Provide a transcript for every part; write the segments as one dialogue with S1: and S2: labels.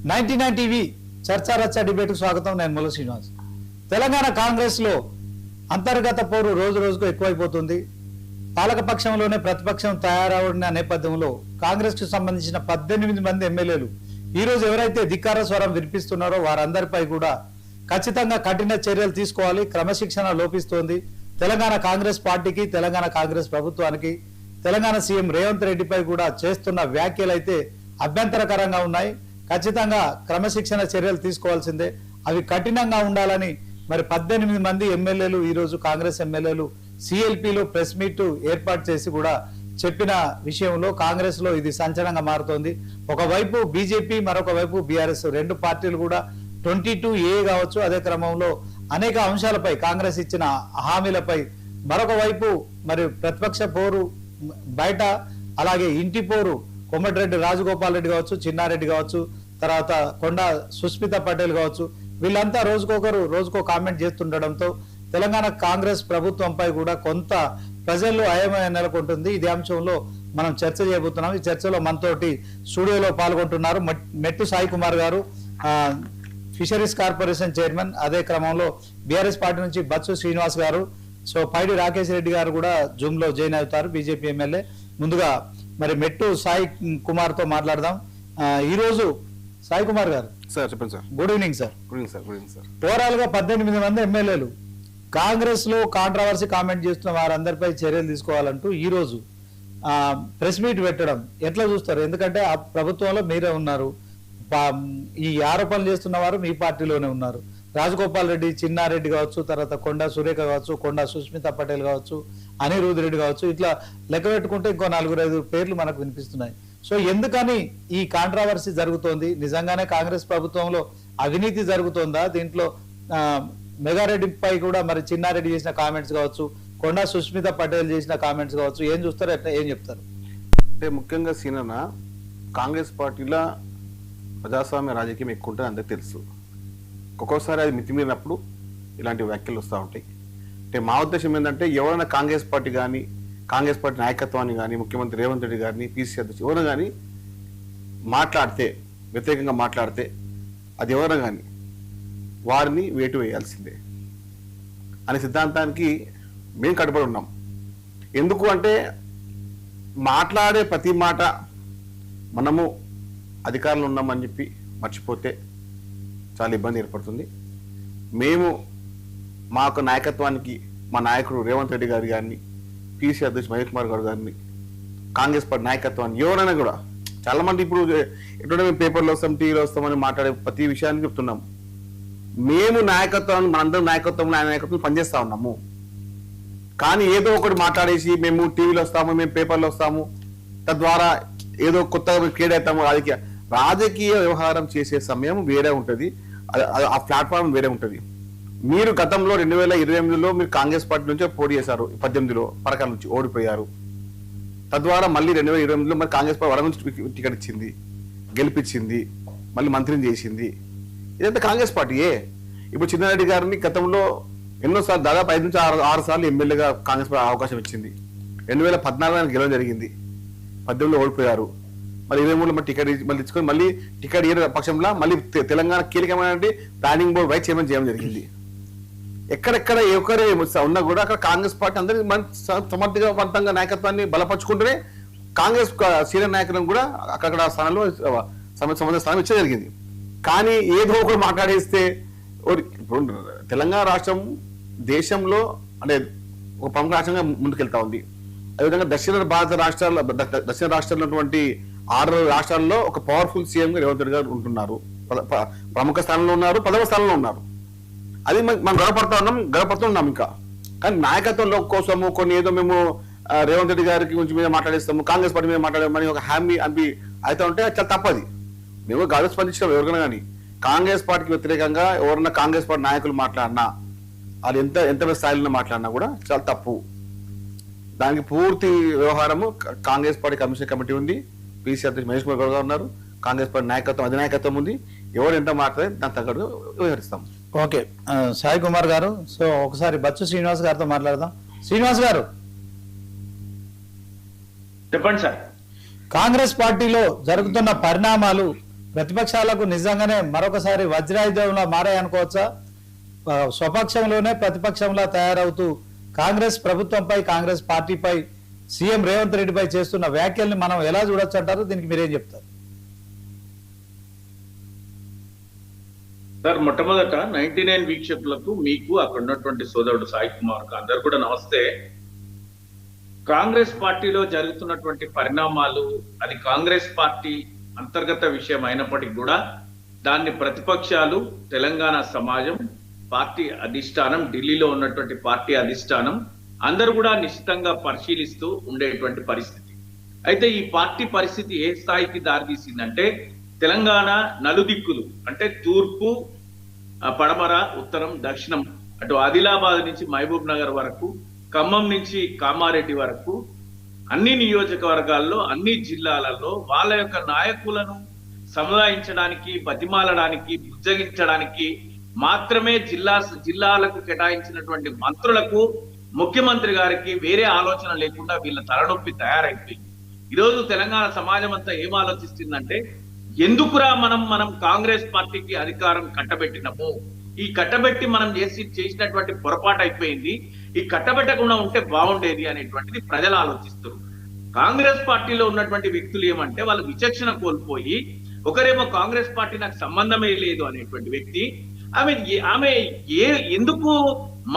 S1: 99 TV చర్చా రచ్చ debate కు స్వాగతం. నేను ముల్ల శ్రీనివాస్. తెలంగాణ కాంగ్రెస్ లో అంతర్గత పోరు రోజు రోజుకు ఎక్కువైపోతుంది. పాలక పక్షంలోనే ప్రతిపక్షం తయారవడిన నేపథ్యంలో కాంగ్రెస్ కు సంబంధించిన 18 మంది ఎమ్మెల్యేలు ఈ రోజు ఎవరైతే ధిక్కార స్వరం వినిపిస్తున్నారో వారందరిపై కూడా ఖచ్చితంగా కఠిన చర్యలు తీసుకోవాలి. క్రమశిక్షణ లోపిస్తోంది. తెలంగాణ కాంగ్రెస్ పార్టీకి, తెలంగాణ కాంగ్రెస్ ప్రభుత్వానికి, తెలంగాణ సీఎం రేవంత్ రెడ్డిపై కూడా చేస్తున్న వ్యాఖ్యలు అయితే అభ్యంతరకరంగా ఉన్నాయి. ఖచ్చితంగా క్రమశిక్షణ చర్యలు తీసుకోవాల్సిందే. అవి కఠినంగా ఉండాలని మరి 18 మంది ఎమ్మెల్యేలు ఈ రోజు కాంగ్రెస్ ఎమ్మెల్యేలు సిఎల్పిలో ప్రెస్ మీట్ ఏర్పాటు చేసి కూడా చెప్పిన విషయంలో కాంగ్రెస్ లో ఇది సంచలనంగా మారుతోంది. ఒకవైపు బీజేపీ, మరొక వైపు బీఆర్ఎస్ రెండు పార్టీలు కూడా 22A కావచ్చు. అదే క్రమంలో అనేక అంశాలపై కాంగ్రెస్ ఇచ్చిన హామీలపై మరొక వైపు మరి ప్రతిపక్ష పోరు బయట, అలాగే ఇంటి పోరు కోమటిరెడ్డి రాజగోపాల్ రెడ్డి కావచ్చు, చిన్నారెడ్డి కావచ్చు, తర్వాత కొండా సుస్మిత పటేల్ కావచ్చు, వీళ్ళంతా రోజుకో కామెంట్ చేస్తుండడంతో తెలంగాణ కాంగ్రెస్ ప్రభుత్వంపై కూడా కొంత ప్రజల్లో అయమయం నెలకొంటుంది. ఇదే అంశంలో మనం చర్చ చేయబోతున్నాం. ఈ చర్చలో మనతోటి స్టూడియోలో పాల్గొంటున్నారు మెట్టు సాయి కుమార్ గారు, ఫిషరీస్ కార్పొరేషన్ చైర్మన్. అదే క్రమంలో బీఆర్ఎస్ పార్టీ నుంచి బత్సు శ్రీనివాస్ గారు, సో పైడి రాకేష్ రెడ్డి గారు కూడా జూమ్ లో జాయిన్ అవుతారు, బీజేపీ ఎమ్మెల్యే. ముందుగా మరి మెట్టు సాయి కుమార్ తో మాట్లాడదాం. ఈ రోజు సాయి కుమార్ గారు
S2: సార్ చెప్పండి sir.
S1: Good evening sir.
S2: Good evening sir. Good evening sir.
S1: Overall గా 18 మంది ఎమ్మెల్యేలు కాంగ్రెస్ లో కాంట్రవర్సీ కామెంట్ చేస్తున్న వారందరిపై చర్యలు తీసుకోవాలంటూ ఈ రోజు ప్రెస్ మీట్ పెట్టడం ఎట్లా చూస్తారు? ఎందుకంటే ఆ ప్రభుత్వంలో మీరే ఉన్నారు, ఈ ఆరోపణలు చేస్తున్న వారు మీ పార్టీలోనే ఉన్నారు. రాజగోపాల్ రెడ్డి, చిన్నారెడ్డి కావచ్చు, తర్వాత కొండా సురేఖ కావచ్చు, కొండా సుస్మిత పటేల్ కావచ్చు, అనిరుద్ రెడ్డి కావచ్చు, ఇట్లా లెక్క పెట్టుకుంటే ఇంకో 4-5 పేర్లు మనకు వినిపిస్తున్నాయి. సో ఎందుకని ఈ కాంట్రవర్సీ జరుగుతోంది? నిజంగానే కాంగ్రెస్ ప్రభుత్వంలో అవినీతి జరుగుతోందా? దీంట్లో మెగారెడ్డిపై కూడా మరి చిన్నారెడ్డి చేసిన కామెంట్స్ కావచ్చు, కొండా సుస్మిత పటేల్ చేసిన కామెంట్స్ కావచ్చు, ఏం చూస్తారు, ఎట్లా ఏం చెప్తారు?
S2: అంటే ముఖ్యంగా సీనన్న కాంగ్రెస్ పార్టీలో ప్రజాస్వామ్య రాజకీయం ఎక్కువ ఉంటుంది, అందరికి తెలుసు. ఒక్కొక్కసారి అది మితిమీరినప్పుడు ఇలాంటి వ్యాఖ్యలు వస్తూ ఉంటాయి. అంటే మా ఉద్దేశం ఏంటంటే ఎవరైనా కాంగ్రెస్ పార్టీ కానీ, కాంగ్రెస్ పార్టీ నాయకత్వాన్ని కానీ, ముఖ్యమంత్రి రేవంత్ రెడ్డి గారిని, పిసిసి అధ్యక్షుడు ఎవరైనా కానీ మాట్లాడితే, వ్యతిరేకంగా మాట్లాడితే, అది ఎవరైనా కానీ వారిని వేటు వేయాల్సిందే అనే సిద్ధాంతానికి మేము కట్టుబడి ఉన్నాం. ఎందుకు అంటే మాట్లాడే ప్రతి మాట మనము అధికారంలో ఉన్నామని చెప్పి మర్చిపోతే చాలా ఇబ్బంది ఏర్పడుతుంది. మేము మా యొక్క నాయకత్వానికి, మా నాయకుడు రేవంత్ రెడ్డి గారి గారిని, పిసి అధ్యక్షుడు మహేష్ కుమార్ గారు గారిని, కాంగ్రెస్ పార్టీ నాయకత్వాన్ని ఎవరైనా కూడా, చాలా మంది ఇప్పుడు ఎటువంటి మేము పేపర్లో వస్తాం, టీవీలో వస్తామని మాట్లాడే ప్రతి విషయాన్ని చెప్తున్నాం. మేము నాయకత్వాన్ని, మనందరం నాయకత్వం, ఆయన నాయకత్వం పనిచేస్తా ఉన్నాము. కానీ ఏదో ఒకటి మాట్లాడేసి మేము టీవీలో వస్తాము, మేము పేపర్లో వస్తాము, తద్వారా ఏదో కొత్తగా క్రియేట్ అవుతాము. రాజకీయ వ్యవహారం చేసే సమయం వేరే ఉంటుంది, ఆ ప్లాట్ఫామ్ వేరే ఉంటుంది. మీరు గతంలో 2028లో మీరు కాంగ్రెస్ పార్టీ నుంచే పోటీ చేశారు. 18లో పరకాల నుంచి ఓడిపోయారు. తద్వారా మళ్ళీ 2028లో మరి కాంగ్రెస్ పార్టీ వడ నుంచి టికెట్ ఇచ్చింది, గెలిపించింది, మళ్ళీ మంత్రిని చేసింది. ఇదంతా కాంగ్రెస్ పార్టీయే. ఇప్పుడు చిన్నారెడ్డి గారిని గతంలో ఎన్నోసార్లు, దాదాపు 5 నుంచి 6 సార్లు ఎమ్మెల్యేగా కాంగ్రెస్ పార్టీ అవకాశం ఇచ్చింది. 2014 గెలవడం జరిగింది, 18లో ఓడిపోయారు. మళ్ళీ 23లో మళ్ళీ టికెట్ మళ్ళీ ఇచ్చుకొని మళ్ళీ టికెట్ ఇయ్యే పక్షంలో మళ్ళీ తెలంగాణ కీలకమైన ప్లానింగ్ బోర్డు వైస్ చైర్మన్ చేయడం జరిగింది. ఎక్కడెక్కడ ఎవరే ఉన్నా కూడా అక్కడ కాంగ్రెస్ పార్టీ అందరికీ సమర్థవంతంగా నాయకత్వాన్ని బలపరుచుకుంటూనే కాంగ్రెస్ సీనియర్ నాయకులను కూడా అక్కడ స్థానంలో సంబంధ స్థానం ఇచ్చే జరిగింది. కానీ ఏదో ఒకటి మాట్లాడేస్తే, ఇప్పుడు తెలంగాణ రాష్ట్రం దేశంలో అంటే ఒక ప్రముఖ రాష్ట్రంగా ముందుకెళ్తా ఉంది. అదేవిధంగా దక్షిణ భారత రాష్ట్రాల్లో, దక్షిణ రాష్ట్రాల్లో ఉన్నటువంటి 6 రాష్ట్రాల్లో ఒక పవర్ఫుల్ సీఎంగా రేవంత్ రెడ్డి గారు ఉంటున్నారు. ప్రముఖ స్థానంలో ఉన్నారు, 10వ స్థానంలో ఉన్నారు. అది మనం గడపడుతున్నాం ఇంకా. కానీ నాయకత్వంలో కోసము కొన్ని ఏదో మేము రేవంత్ రెడ్డి గారికి గురించి మీద మాట్లాడేస్తాము, కాంగ్రెస్ పార్టీ మీద మాట్లాడమని ఒక హామీ అయితే ఉంటే చాలా తప్పది. మేము గడువు స్పందించాం ఎవరికైనా. కానీ కాంగ్రెస్ పార్టీకి వ్యతిరేకంగా ఎవరన్నా కాంగ్రెస్ పార్టీ నాయకులు మాట్లాడినా, వాళ్ళు ఎంత స్థాయిలో మాట్లాడినా కూడా చాలా తప్పు. దానికి పూర్తి వ్యవహారము కాంగ్రెస్ పార్టీ కమిషన్ కమిటీ ఉంది, పిసి అధ్యక్షుడు మహేష్ కుమార్ గారు ఉన్నారు, కాంగ్రెస్ పార్టీ నాయకత్వం, అధినాయకత్వం ఉంది. ఎవరు ఎంత మాట్లాడే దాని తగ్గట్టు వ్యవహరిస్తాం.
S1: ఓకే సాయి కుమార్ గారు, సో ఒకసారి బచ్చు శ్రీనివాస్ గారితో మాట్లాడదాం. శ్రీనివాస్ గారు
S3: చెప్పండి సార్.
S1: కాంగ్రెస్ పార్టీలో జరుగుతున్న పరిణామాలు ప్రతిపక్షాలకు నిజంగానే మరొకసారి వజ్రాయుధంలా మారాయనుకోవచ్చా? స్వపక్షంలోనే ప్రతిపక్షంలా తయారవుతూ కాంగ్రెస్ ప్రభుత్వంపై, కాంగ్రెస్ పార్టీపై, సీఎం రేవంత్ రెడ్డిపై చేస్తున్న వ్యాఖ్యల్ని మనం ఎలా చూడొచ్చు అంటారు? దీనికి మీరేం చెప్తారు?
S3: సార్, మొట్టమొదట 99 వీక్షకులకు, మీకు అక్కడ ఉన్నటువంటి సోదరుడు సాయి కుమార్ కు అందరు కూడా నమస్తే. కాంగ్రెస్ పార్టీలో జరుగుతున్నటువంటి పరిణామాలు అది కాంగ్రెస్ పార్టీ అంతర్గత విషయం అయినప్పటికీ కూడా దాన్ని ప్రతిపక్షాలు, తెలంగాణ సమాజం, పార్టీ అధిష్టానం, ఢిల్లీలో ఉన్నటువంటి పార్టీ అధిష్టానం అందరూ కూడా నిశ్చితంగా పరిశీలిస్తూ ఉండేటువంటి పరిస్థితి. అయితే ఈ పార్టీ పరిస్థితి ఏ స్థాయికి దారితీసిందంటే, తెలంగాణ నలుదిక్కులు అంటే తూర్పు, పడమర, ఉత్తరం, దక్షిణం, అటు ఆదిలాబాద్ నుంచి మహబూబ్ నగర్ వరకు, ఖమ్మం నుంచి కామారెడ్డి వరకు అన్ని నియోజకవర్గాల్లో, అన్ని జిల్లాలలో వాళ్ళ యొక్క నాయకులను సముదాయించడానికి, బతిమాలడానికి, బుజ్జగించడానికి మాత్రమే జిల్లాలకు కేటాయించినటువంటి మంత్రులకు, ముఖ్యమంత్రి గారికి వేరే ఆలోచన లేకుండా వీళ్ళ తలనొప్పి తయారైపోయింది. ఈరోజు తెలంగాణ సమాజం అంతా ఏం ఆలోచిస్తుందంటే, ఎందుకురా మనం కాంగ్రెస్ పార్టీకి అధికారం కట్టబెట్టినము, ఈ కట్టబెట్టి మనం చేసినటువంటి పొరపాటు అయిపోయింది, ఈ కట్టబెట్టకుండా ఉంటే బాగుండేది అనేటువంటిది ప్రజలు ఆలోచిస్తారు. కాంగ్రెస్ పార్టీలో ఉన్నటువంటి వ్యక్తులు ఏమంటే, వాళ్ళు విచక్షణ కోల్పోయి, ఒకరేమో కాంగ్రెస్ పార్టీ నాకు సంబంధమే లేదు అనేటువంటి వ్యక్తి, ఆమె ఎందుకు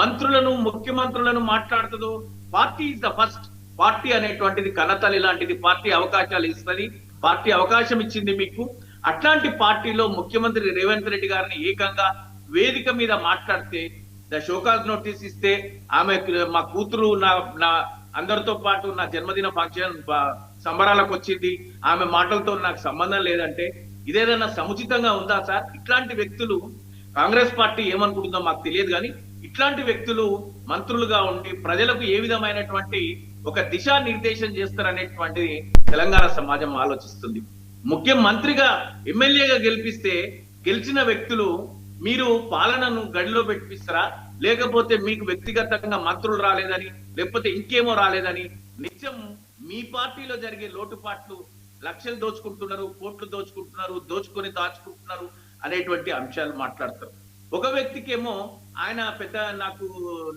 S3: మంత్రులను, ముఖ్యమంత్రులను మాట్లాడుతుందో, party is the first, party అనేటువంటిది కన్నతల్లి లాంటిది, పార్టీ అవకాశాలు ఇస్తుంది, పార్టీ అవకాశం ఇచ్చింది మీకు. అట్లాంటి పార్టీలో ముఖ్యమంత్రి రేవంత్ రెడ్డి గారిని ఏకంగా వేదిక మీద మాట్లాడితే, షోకాజ్ నోటీస్ ఇస్తే, ఆమె మా కూతురు నా అందరితో పాటు నా జన్మదిన ఫంక్షన్ సంబరాలకు వచ్చింది, ఆమె మాటలతో నాకు సంబంధం లేదంటే ఇదేదన్నా సముచితంగా ఉందా సార్? ఇట్లాంటి వ్యక్తులు, కాంగ్రెస్ పార్టీ ఏమనుకుంటుందో మాకు తెలియదు కానీ ఇట్లాంటి వ్యక్తులు మంత్రులుగా ఉండి ప్రజలకు ఏ విధమైనటువంటి ఒక దిశా నిర్దేశం చేస్తారనేటువంటిది తెలంగాణ సమాజం ఆలోచిస్తుంది. ముఖ్యమంత్రిగా, ఎమ్మెల్యేగా గెలిచిన వ్యక్తులు మీరు పాలనను గడిలో పెట్టిస్తారా, లేకపోతే మీకు వ్యక్తిగతంగా మంత్రులు రాలేదని, లేకపోతే ఇంకేమో రాలేదని నిత్యం మీ పార్టీలో జరిగే లోటుపాట్లు, లక్షలు దోచుకుంటున్నారు, కోట్లు దోచుకుంటున్నారు, దాచుకుంటున్నారు అనేటువంటి అంశాలు మాట్లాడతారు. ఒక వ్యక్తికేమో ఆయన పెద్ద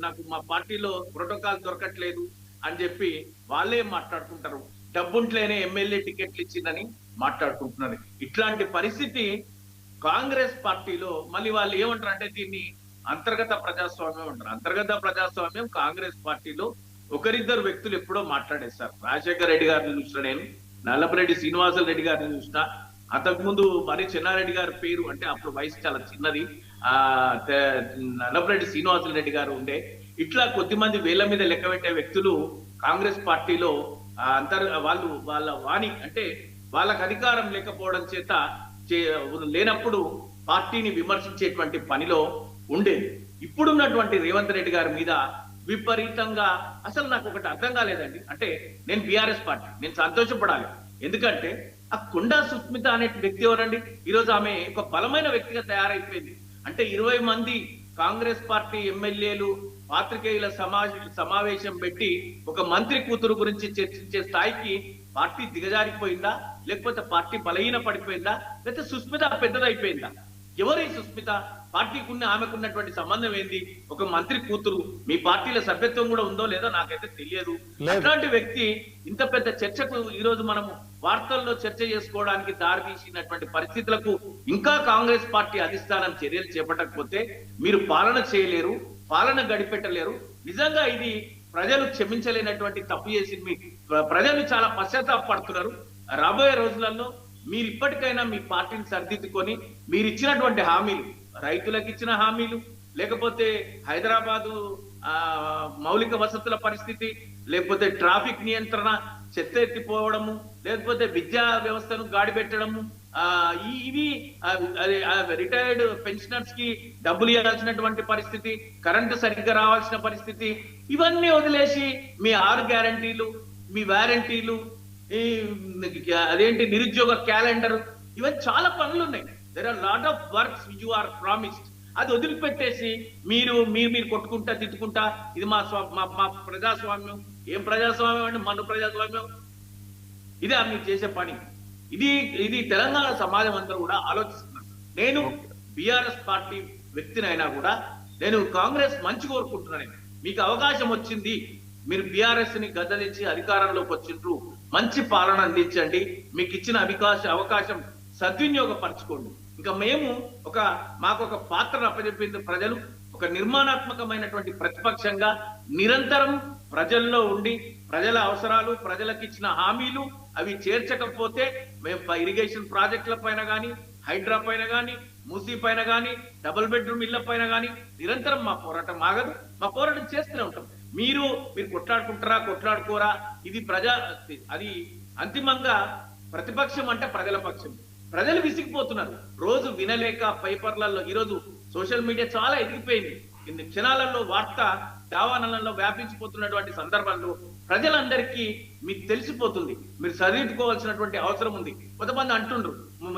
S3: నాకు మా పార్టీలో ప్రోటోకాల్ దొరకట్లేదు అని చెప్పి వాళ్ళే మాట్లాడుకుంటారు. డబ్బుంట్లేనే ఎమ్మెల్యే టికెట్లు ఇచ్చిందని మాట్లాడుకుంటున్నారు. ఇట్లాంటి పరిస్థితి కాంగ్రెస్ పార్టీలో. మళ్ళీ వాళ్ళు ఏమంటారు అంటే, దీన్ని అంతర్గత ప్రజాస్వామ్యం అంటారు. అంతర్గత ప్రజాస్వామ్యం కాంగ్రెస్ పార్టీలో ఒకరిద్దరు వ్యక్తులు ఎప్పుడో మాట్లాడేస్తారు. రాజశేఖర రెడ్డి గారిని చూసిన నేను, నల్లపరెడ్డి శ్రీనివాసులు రెడ్డి గారిని చూసిన, అంతకుముందు మరి చెన్నారెడ్డి గారి పేరు అంటే అప్పుడు వయసు చాలా చిన్నది, నల్లపరెడ్డి శ్రీనివాసులు రెడ్డి గారు ఉండే. ఇట్లా కొద్దిమంది వేల మీద లెక్క పెట్టే వ్యక్తులు కాంగ్రెస్ పార్టీలో వాళ్ళ వాణి అంటే వాళ్ళకి అధికారం లేకపోవడం చేత లేనప్పుడు పార్టీని విమర్శించేటువంటి పనిలో ఉండేది. ఇప్పుడున్నటువంటి రేవంత్ రెడ్డి గారి మీద విపరీతంగా, అసలు నాకు ఒకటి అర్థం కాలేదండి. అంటే నేను బీఆర్ఎస్ పార్టీ, నేను సంతోషపడాలి. ఎందుకంటే ఆ కొండా సుస్మిత అనే వ్యక్తి ఎవరండి? ఈరోజు ఆమె ఒక బలమైన వ్యక్తిగా తయారైపోయింది. అంటే 20 మంది కాంగ్రెస్ పార్టీ ఎమ్మెల్యేలు పాత్రికేయుల సమావేశం పెట్టి ఒక మంత్రి కూతురు గురించి చర్చించే స్థాయికి పార్టీ దిగజారిపోయిందా, లేకపోతే పార్టీ బలహీన పడిపోయిందా, లేకపోతే సుస్మిత పెద్దదైపోయిందా? ఎవరు ఈ సుస్మిత? పార్టీకి ఆమెకున్నటువంటి సంబంధం ఏంది? ఒక మంత్రి కూతురు. మీ పార్టీలో సభ్యత్వం కూడా ఉందో లేదో నాకైతే తెలియదు. అట్లాంటి వ్యక్తి ఇంత పెద్ద చర్చకు ఈరోజు మనము వార్తల్లో చర్చ చేసుకోవడానికి దారితీసినటువంటి పరిస్థితులకు ఇంకా కాంగ్రెస్ పార్టీ అధిష్టానం చర్యలు చేపట్టకపోతే మీరు పాలన చేయలేరు, పాలన గడిపెట్టలేరు. నిజంగా ఇది ప్రజలు క్షమించలేనటువంటి తప్పు చేసింది. ప్రజలు చాలా పశ్చాత్తాపడుతున్నారు. రాబోయే రోజులలో మీరు ఇప్పటికైనా మీ పార్టీని సరిదిద్దుకొని మీరు ఇచ్చినటువంటి హామీలు, రైతులకు ఇచ్చిన హామీలు, లేకపోతే హైదరాబాదు మౌలిక వసతుల పరిస్థితి, లేకపోతే ట్రాఫిక్ నియంత్రణ, చెత్త ఎత్తిపోవడము, లేకపోతే విద్యా వ్యవస్థను గాడిపెట్టడము, ఇవి రిటైర్డ్ పెన్షనర్స్ కి డబ్బులు ఇవ్వాల్సినటువంటి పరిస్థితి, కరెంటు సరిగ్గా రావాల్సిన పరిస్థితి, ఇవన్నీ వదిలేసి మీ 6 గ్యారంటీలు, మీ వారంటీలు, అదేంటి నిరుద్యోగ క్యాలెండర్, ఇవన్నీ చాలా పనులు ఉన్నాయి. There are lot of works which you are promised. అది వదిలిపెట్టేసి మీరు కొట్టుకుంటా తిట్టుకుంటా ఇది మా ప్రజాస్వామ్యం. ఏం ప్రజాస్వామ్యం అండి? మన ప్రజాస్వామ్యం ఇదే మీరు చేసే పని. ఇది ఇది తెలంగాణ సమాజం అంతా కూడా ఆలోచిస్తున్నారు. నేను బిఆర్ఎస్ పార్టీ వ్యక్తినైనా కూడా నేను కాంగ్రెస్ మంచి కోరుకుంటున్నాను. మీకు అవకాశం వచ్చింది, మీరు బిఆర్ఎస్ ని గద్దెదించి అధికారంలోకి వచ్చిండ్రు, మంచి పాలన అందించండి, మీకు ఇచ్చిన అవకాశం సద్వినియోగపరచుకోండి. ఇంకా మేము మాకు ఒక పాత్రను అప్పచెప్పింది ప్రజలు. ఒక నిర్మాణాత్మకమైనటువంటి ప్రతిపక్షంగా నిరంతరం ప్రజల్లో ఉండి ప్రజల అవసరాలు, ప్రజలకు ఇచ్చిన హామీలు అవి చేర్చకపోతే మేము ఇరిగేషన్ ప్రాజెక్టుల పైన కానీ, హైడ్రా పైన కానీ, మూసీ పైన కానీ, డబుల్ బెడ్రూమ్ ఇళ్ల పైన కానీ నిరంతరం మా పోరాటం ఆగదు. మా పోరాటం చేస్తూనే ఉంటాం. మీరు కొట్లాడుకుంటారా కొట్లాడుకోరా, ఇది అది అంతిమంగా ప్రతిపక్షం అంటే ప్రజల పక్షం. ప్రజలు విసిగిపోతున్నారు, రోజు వినలేక పేపర్లలో. ఈరోజు సోషల్ మీడియా చాలా ఎదిగిపోయింది. ఇన్ని క్షణాలలో వార్త దావానలలో వ్యాపించిపోతున్నటువంటి సందర్భంలో ప్రజలందరికీ మీకు తెలిసిపోతుంది. మీరు చదివించుకోవాల్సినటువంటి అవసరం ఉంది. కొంతమంది అంటుండ్రు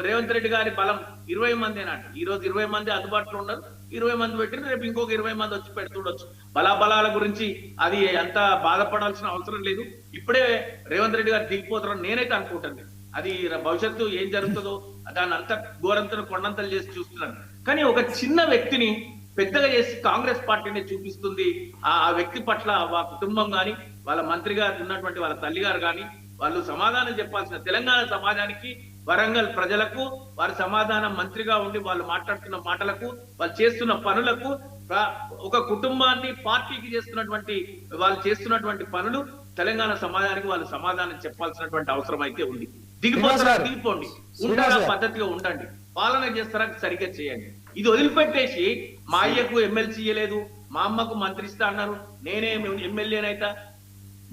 S3: రేవంత్ రెడ్డి గారి బలం 20 మంది అన్నట్టు. ఈ రోజు 20 మంది అందుబాటులో ఉన్నారు, 20 మంది పెట్టిన రేపు ఇంకొక 20 మంది వచ్చి పెడుతుండొచ్చు. బలాబలాల గురించి అది అంత బాధపడాల్సిన అవసరం లేదు. ఇప్పుడే రేవంత్ రెడ్డి గారు దిగిపోతారని నేనైతే అనుకుంటాను. అది భవిష్యత్తు ఏం జరుగుతుందో దాన్ని అంత ఘోరంతను కొండంతలు చేసి చూస్తున్నాను. కానీ ఒక చిన్న వ్యక్తిని పెద్దగా చేసి కాంగ్రెస్ పార్టీని చూపిస్తుంది. ఆ వ్యక్తి పట్ల ఆ కుటుంబం కానీ, వాళ్ళ మంత్రి గారు ఉన్నటువంటి వాళ్ళ తల్లి గారు కానీ వాళ్ళు సమాధానం చెప్పాల్సిన తెలంగాణ సమాజానికి, వరంగల్ ప్రజలకు వారి సమాధానం మంత్రిగా ఉండి వాళ్ళు మాట్లాడుతున్న మాటలకు, వాళ్ళు చేస్తున్న పనులకు, ఒక కుటుంబాన్ని పార్టీకి వాళ్ళు చేస్తున్నటువంటి పనులు తెలంగాణ సమాజానికి వాళ్ళు సమాధానం చెప్పాల్సినటువంటి అవసరం అయితే ఉంది. దిగిపోతారా దిగిపోండి, ఉంటారా పద్ధతిగా ఉండండి, పాలన చేస్తారా సరిగ్గా చేయండి. ఇది వదిలిపెట్టేసి మా అయ్యకు ఎమ్మెల్సీ ఇయ్యలేదు, మా అమ్మకు మంత్రి ఇస్తా అన్నారు, నేనే ఎమ్మెల్యేనైతా.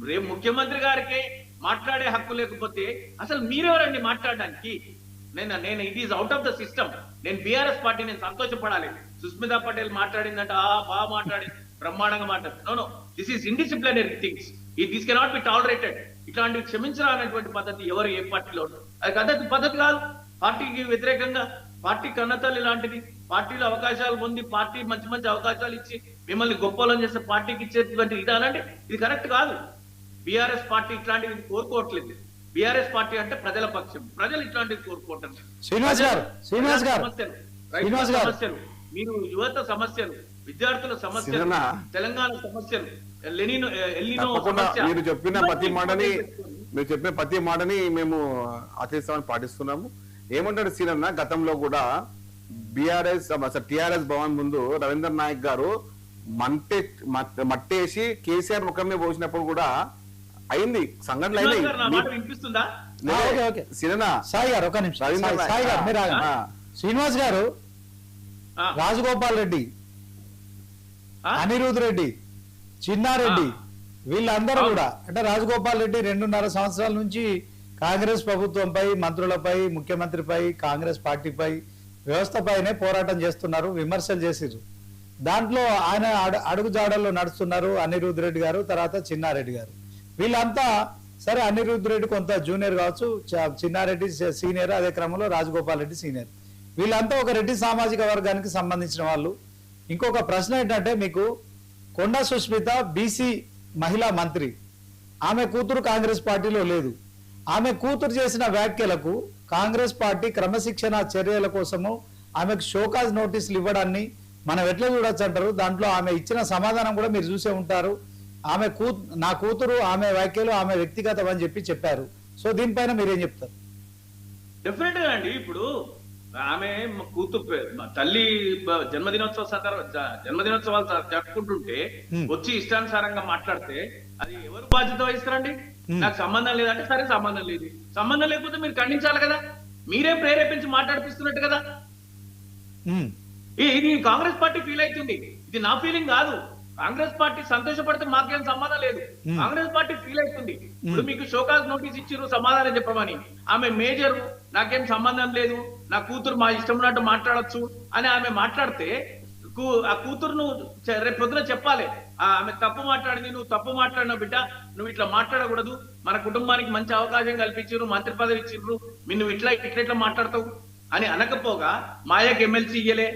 S3: రేపు ముఖ్యమంత్రి గారికి మాట్లాడే హక్కు లేకపోతే అసలు మీరెవరండి మాట్లాడడానికి? నేను it is out of the system. నేను బీఆర్ఎస్ పార్టీ, నేను సంతోషపడాలి. సుస్మితా పటేల్ మాట్లాడిందంట, బాగా మాట్లాడి బ్రహ్మాండంగా మాట్లాడు. No, this is indisciplinary things. This cannot be tolerated. ఇట్లాంటివి క్షమించాలనేటువంటి పద్ధతి ఎవరు ఏ పార్టీలో ఉంటారు? అది పద్ధతి కాదు. పార్టీకి వ్యతిరేకంగా, పార్టీ కన్నతల్లి లాంటిది, పార్టీలో అవకాశాలు పొంది పార్టీ మంచి మంచి అవకాశాలు ఇచ్చి మిమ్మల్ని గొప్పలను చేస్తే పార్టీకి ఇచ్చేటువంటి ఇదానంటే ఇది కరెక్ట్ కాదు. బీఆర్ఎస్ పార్టీ ఇట్లాంటివి కోరుకోవట్లేదు. బీఆర్ఎస్ పార్టీ అంటే ప్రజల పక్షం. ప్రజలు ఇట్లాంటివి కోరుకోవట్లేదు. సమస్యలు, మీరు యువత సమస్యలు, విద్యార్థుల సమస్యలు, తెలంగాణ సమస్యలు,
S2: మీరు చెప్పిన ప్రతి మాటని మేము ఆచరిస్తామని పాటిస్తున్నాము. ఏమంటాడు సీనన్న, గతంలో కూడా టిఆర్ఎస్ భవన్ ముందు రవీంద్ర నాయక్ గారు మట్టేసి కేసీఆర్ ముఖం మీద పోసినప్పుడు కూడా అయింది, సంఘటనలు అయినాయి.
S1: శ్రీనివాస్ గారు, రాజగోపాల్ రెడ్డి, అనిరుద్ రెడ్డి, చిన్నారెడ్డి, వీళ్ళందరూ కూడా అంటే రాజగోపాల్ రెడ్డి 2.5 సంవత్సరాల నుంచి కాంగ్రెస్ ప్రభుత్వంపై, మంత్రులపై, ముఖ్యమంత్రిపై, కాంగ్రెస్ పార్టీపై, వ్యవస్థపైనే పోరాటం చేస్తున్నారు, విమర్శలు చేసిర్రు. దాంట్లో ఆయన అడుగుజాడల్లో నడుస్తున్నారు అనిరుద్ రెడ్డి గారు, తర్వాత చిన్నారెడ్డి గారు. వీళ్ళంతా సరే, అనిరుద్ రెడ్డి కొంత జూనియర్ కావచ్చు, చిన్నారెడ్డి సీనియర్, అదే క్రమంలో రాజగోపాల్ రెడ్డి సీనియర్. వీళ్ళంతా ఒక రెడ్డి సామాజిక వర్గానికి సంబంధించిన వాళ్ళు. ఇంకొక ప్రశ్న ఏంటంటే, మీకు కొండా సుస్మిత బీసీ మహిళా మంత్రి, ఆమె కూతురు కాంగ్రెస్ పార్టీలో లేదు. ఆమె కూతురు చేసిన వ్యాఖ్యలకు కాంగ్రెస్ పార్టీ క్రమశిక్షణ చర్యల కోసము ఆమెకు షోకాజ్ నోటీసులు ఇవ్వడాన్ని మనం ఎట్లా చూడొచ్చు అంటారు? దాంట్లో ఆమె ఇచ్చిన సమాధానం కూడా మీరు చూసే ఉంటారు. నా కూతురు, ఆమె వ్యాఖ్యలు ఆమె వ్యక్తిగతం అని చెప్పారు. సో దీనిపైన మీరేం చెప్తారు?
S3: డెఫినెట్ గా అండి. ఇప్పుడు ఆమె కూతురు తల్లి జన్మదినోత్సవాలు జరుపుకుంటుంటే వచ్చి ఇష్టానుసారంగా మాట్లాడితే అది ఎవరు బాధ్యత వహిస్తారండి? నాకు సంబంధం లేదంటే సరే, సంబంధం లేదు. సంబంధం లేకపోతే మీరు ఖండించాలి కదా. మీరే ప్రేరేపించి మాట్లాడిపిస్తున్నట్టు కదా. ఇది కాంగ్రెస్ పార్టీ ఫీల్ అవుతుంది, ఇది నా ఫీలింగ్ కాదు. కాంగ్రెస్ పార్టీ సంతోషపడితే మాకేం సంబంధం లేదు. కాంగ్రెస్ పార్టీ ఫీల్ అవుతుంది. ఇప్పుడు మీకు షోకాజ్ నోటీస్ ఇచ్చిర్రు సమాధానం చెప్పమని, ఆమె మేజర్, నాకేం సంబంధం లేదు, నా కూతురు మా ఇష్టం ఉన్నట్టు మాట్లాడొచ్చు అని ఆమె మాట్లాడితే ఆ కూతురును రేపు పొద్దున చెప్పాలి, ఆమె తప్పు మాట్లాడింది, నువ్వు తప్పు మాట్లాడిన బిడ్డ, నువ్వు ఇట్లా మాట్లాడకూడదు, మన కుటుంబానికి మంచి అవకాశం కల్పించారు, మంత్రి పదవి ఇచ్చిర్రు, నువ్వు ఇట్లా మాట్లాడతావు అని అనకపోగా మాయకు ఎమ్మెల్సీ ఇయ్యలే.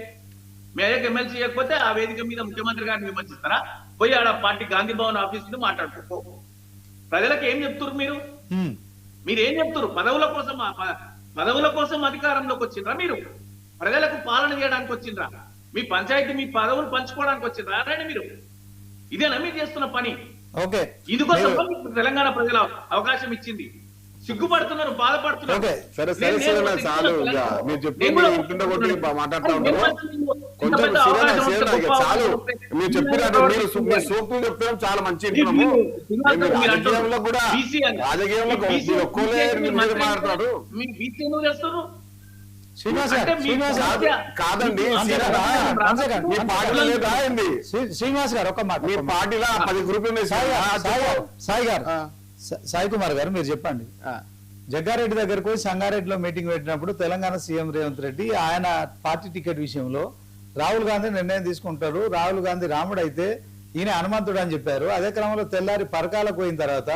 S3: మేయకు ఎమ్మెల్సీ ఇవ్వకపోతే ఆ వేదిక మీద ముఖ్యమంత్రి గారిని విమర్శిస్తారా? పోయి ఆడ పార్టీ గాంధీ భవన్ ఆఫీస్ మీద మాట్లాడుకో. ప్రజలకు ఏం చెప్తున్నారు మీరు? మీరేం చెప్తారు? పదవుల కోసం అధికారంలోకి వచ్చిండ్రా మీరు? ప్రజలకు పాలన చేయడానికి వచ్చిండ్రా? మీ పంచాయతీ మీ పదవులు పంచుకోవడానికి వచ్చిండ్రా? రండి మీరు. ఇదేనా మీరు చేస్తున్న పని?
S1: ఓకే,
S3: ఇందుకోసం మీకు తెలంగాణ ప్రజల అవకాశం ఇచ్చింది. సిగ్గుపడుతున్నారు, బాధపడుతున్నారు.
S1: ఓకే.
S2: సరే సరే సీనన్న చాలు ఇక మీరు చెప్పింది ఇంటుండ కొట్టి మాట్లాడుతూ ఉంటారు కొంచెం సీనన్న ఇక చాలు మీరు చెప్పినట్టు మీరు సూపులు చెప్తాం చాలా మంచి వింటున్నాము. రాజకీయంలో కూడా రాజకీయంలో మీరు ఒక్కోలే మీరు మాట్లాడుతున్నారు.
S3: మీ బీసీ ఎందుకు చేస్తారు?
S1: శ్రీనివాస్ గారు,
S3: అంటే మీ
S1: శ్రీనివాస్ గారు,
S2: కాదండి మీ పార్టీలో లేదా ఏంది?
S1: శ్రీనివాస్ గారు ఒక మాట,
S2: మీ పార్టీలో 10 గ్రూపులు ఉన్నాయి.
S1: సాయి గారు, సాయి కుమార్ గారు మీరు చెప్పండి. జగ్గారెడ్డి దగ్గరకు పోయి సంగారెడ్డిలో మీటింగ్ పెట్టినప్పుడు తెలంగాణ సీఎం రేవంత్ రెడ్డి ఆయన పార్టీ టికెట్ విషయంలో రాహుల్ గాంధీ నిర్ణయం తీసుకుంటారు, రాహుల్ గాంధీ రాముడు అయితే ఈయన హనుమంతుడు అని చెప్పారు. అదే క్రమంలో తెల్లారి పరకాలకు పోయిన తర్వాత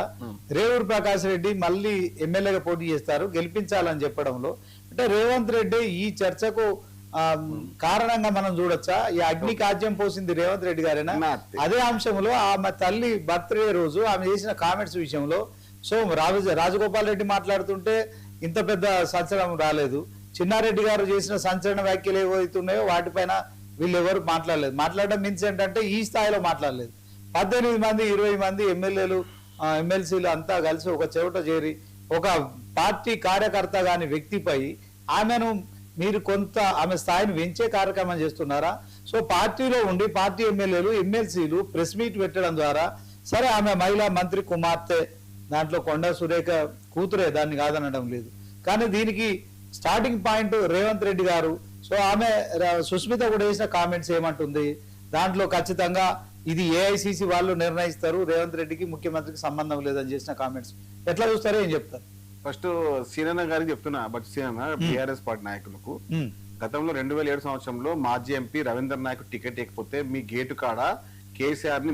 S1: రేవూరు ప్రకాష్ రెడ్డి మళ్ళీ ఎమ్మెల్యేగా పోటీ చేస్తారు, గెలిపించాలని చెప్పడంలో అంటే రేవంత్ రెడ్డి ఈ చర్చకు కారణంగా మనం చూడొచ్చా? ఈ అగ్ని కాజ్యం పోసింది రేవంత్ రెడ్డి గారేనా? అదే అంశంలో ఆమె తల్లి బర్త్డే రోజు ఆమె చేసిన కామెంట్స్ విషయంలో సో రాజగోపాల్ రెడ్డి మాట్లాడుతుంటే ఇంత పెద్ద సంచలనం రాలేదు. చిన్నారెడ్డి గారు చేసిన సంచలన వ్యాఖ్యలు ఏవైతున్నాయో వాటిపైన వీళ్ళు ఎవరు మాట్లాడలేదు. మాట్లాడడం మీన్స్ ఏంటంటే ఈ స్థాయిలో మాట్లాడలేదు. 18 మంది 20 మంది ఎమ్మెల్యేలు ఎమ్మెల్సీలు అంతా కలిసి ఒక చెవిట చేరి ఒక పార్టీ కార్యకర్త కాని వ్యక్తిపై ఆమెను మీరు కొంత ఆమె స్థాయిని పెంచే కార్యక్రమం చేస్తున్నారా? సో పార్టీలో ఉండి పార్టీ ఎమ్మెల్యేలు ఎమ్మెల్సీలు ప్రెస్ మీట్ పెట్టడం ద్వారా సరే ఆమె మహిళా మంత్రి కుమార్తె, దాంట్లో కొండా సురేఖ కూతురే, దాన్ని కాదనడం లేదు. కానీ దీనికి స్టార్టింగ్ పాయింట్ రేవంత్ రెడ్డి గారు. సో ఆమె సుస్మిత కూడా చేసిన కామెంట్స్ ఏమంటుంది దాంట్లో ఖచ్చితంగా ఇది ఏఐసిసి వాళ్ళు నిర్ణయిస్తారు, రేవంత్ రెడ్డికి ముఖ్యమంత్రికి సంబంధం లేదని చేసిన కామెంట్స్ ఎట్లా చూస్తారో ఏం చెప్తారు?
S2: ఫస్ట్ సీనన్న గారికి చెప్తున్నా, బట్ సీనన్న బీఆర్ఎస్ పార్టీ నాయకులకు గతంలో 2007 సంవత్సరంలో మాజీ ఎంపీ రవీంద్ర నాయక్ టికెట్ ఇవ్వకపోతే మీ గేటు కాడ కేసీఆర్ ని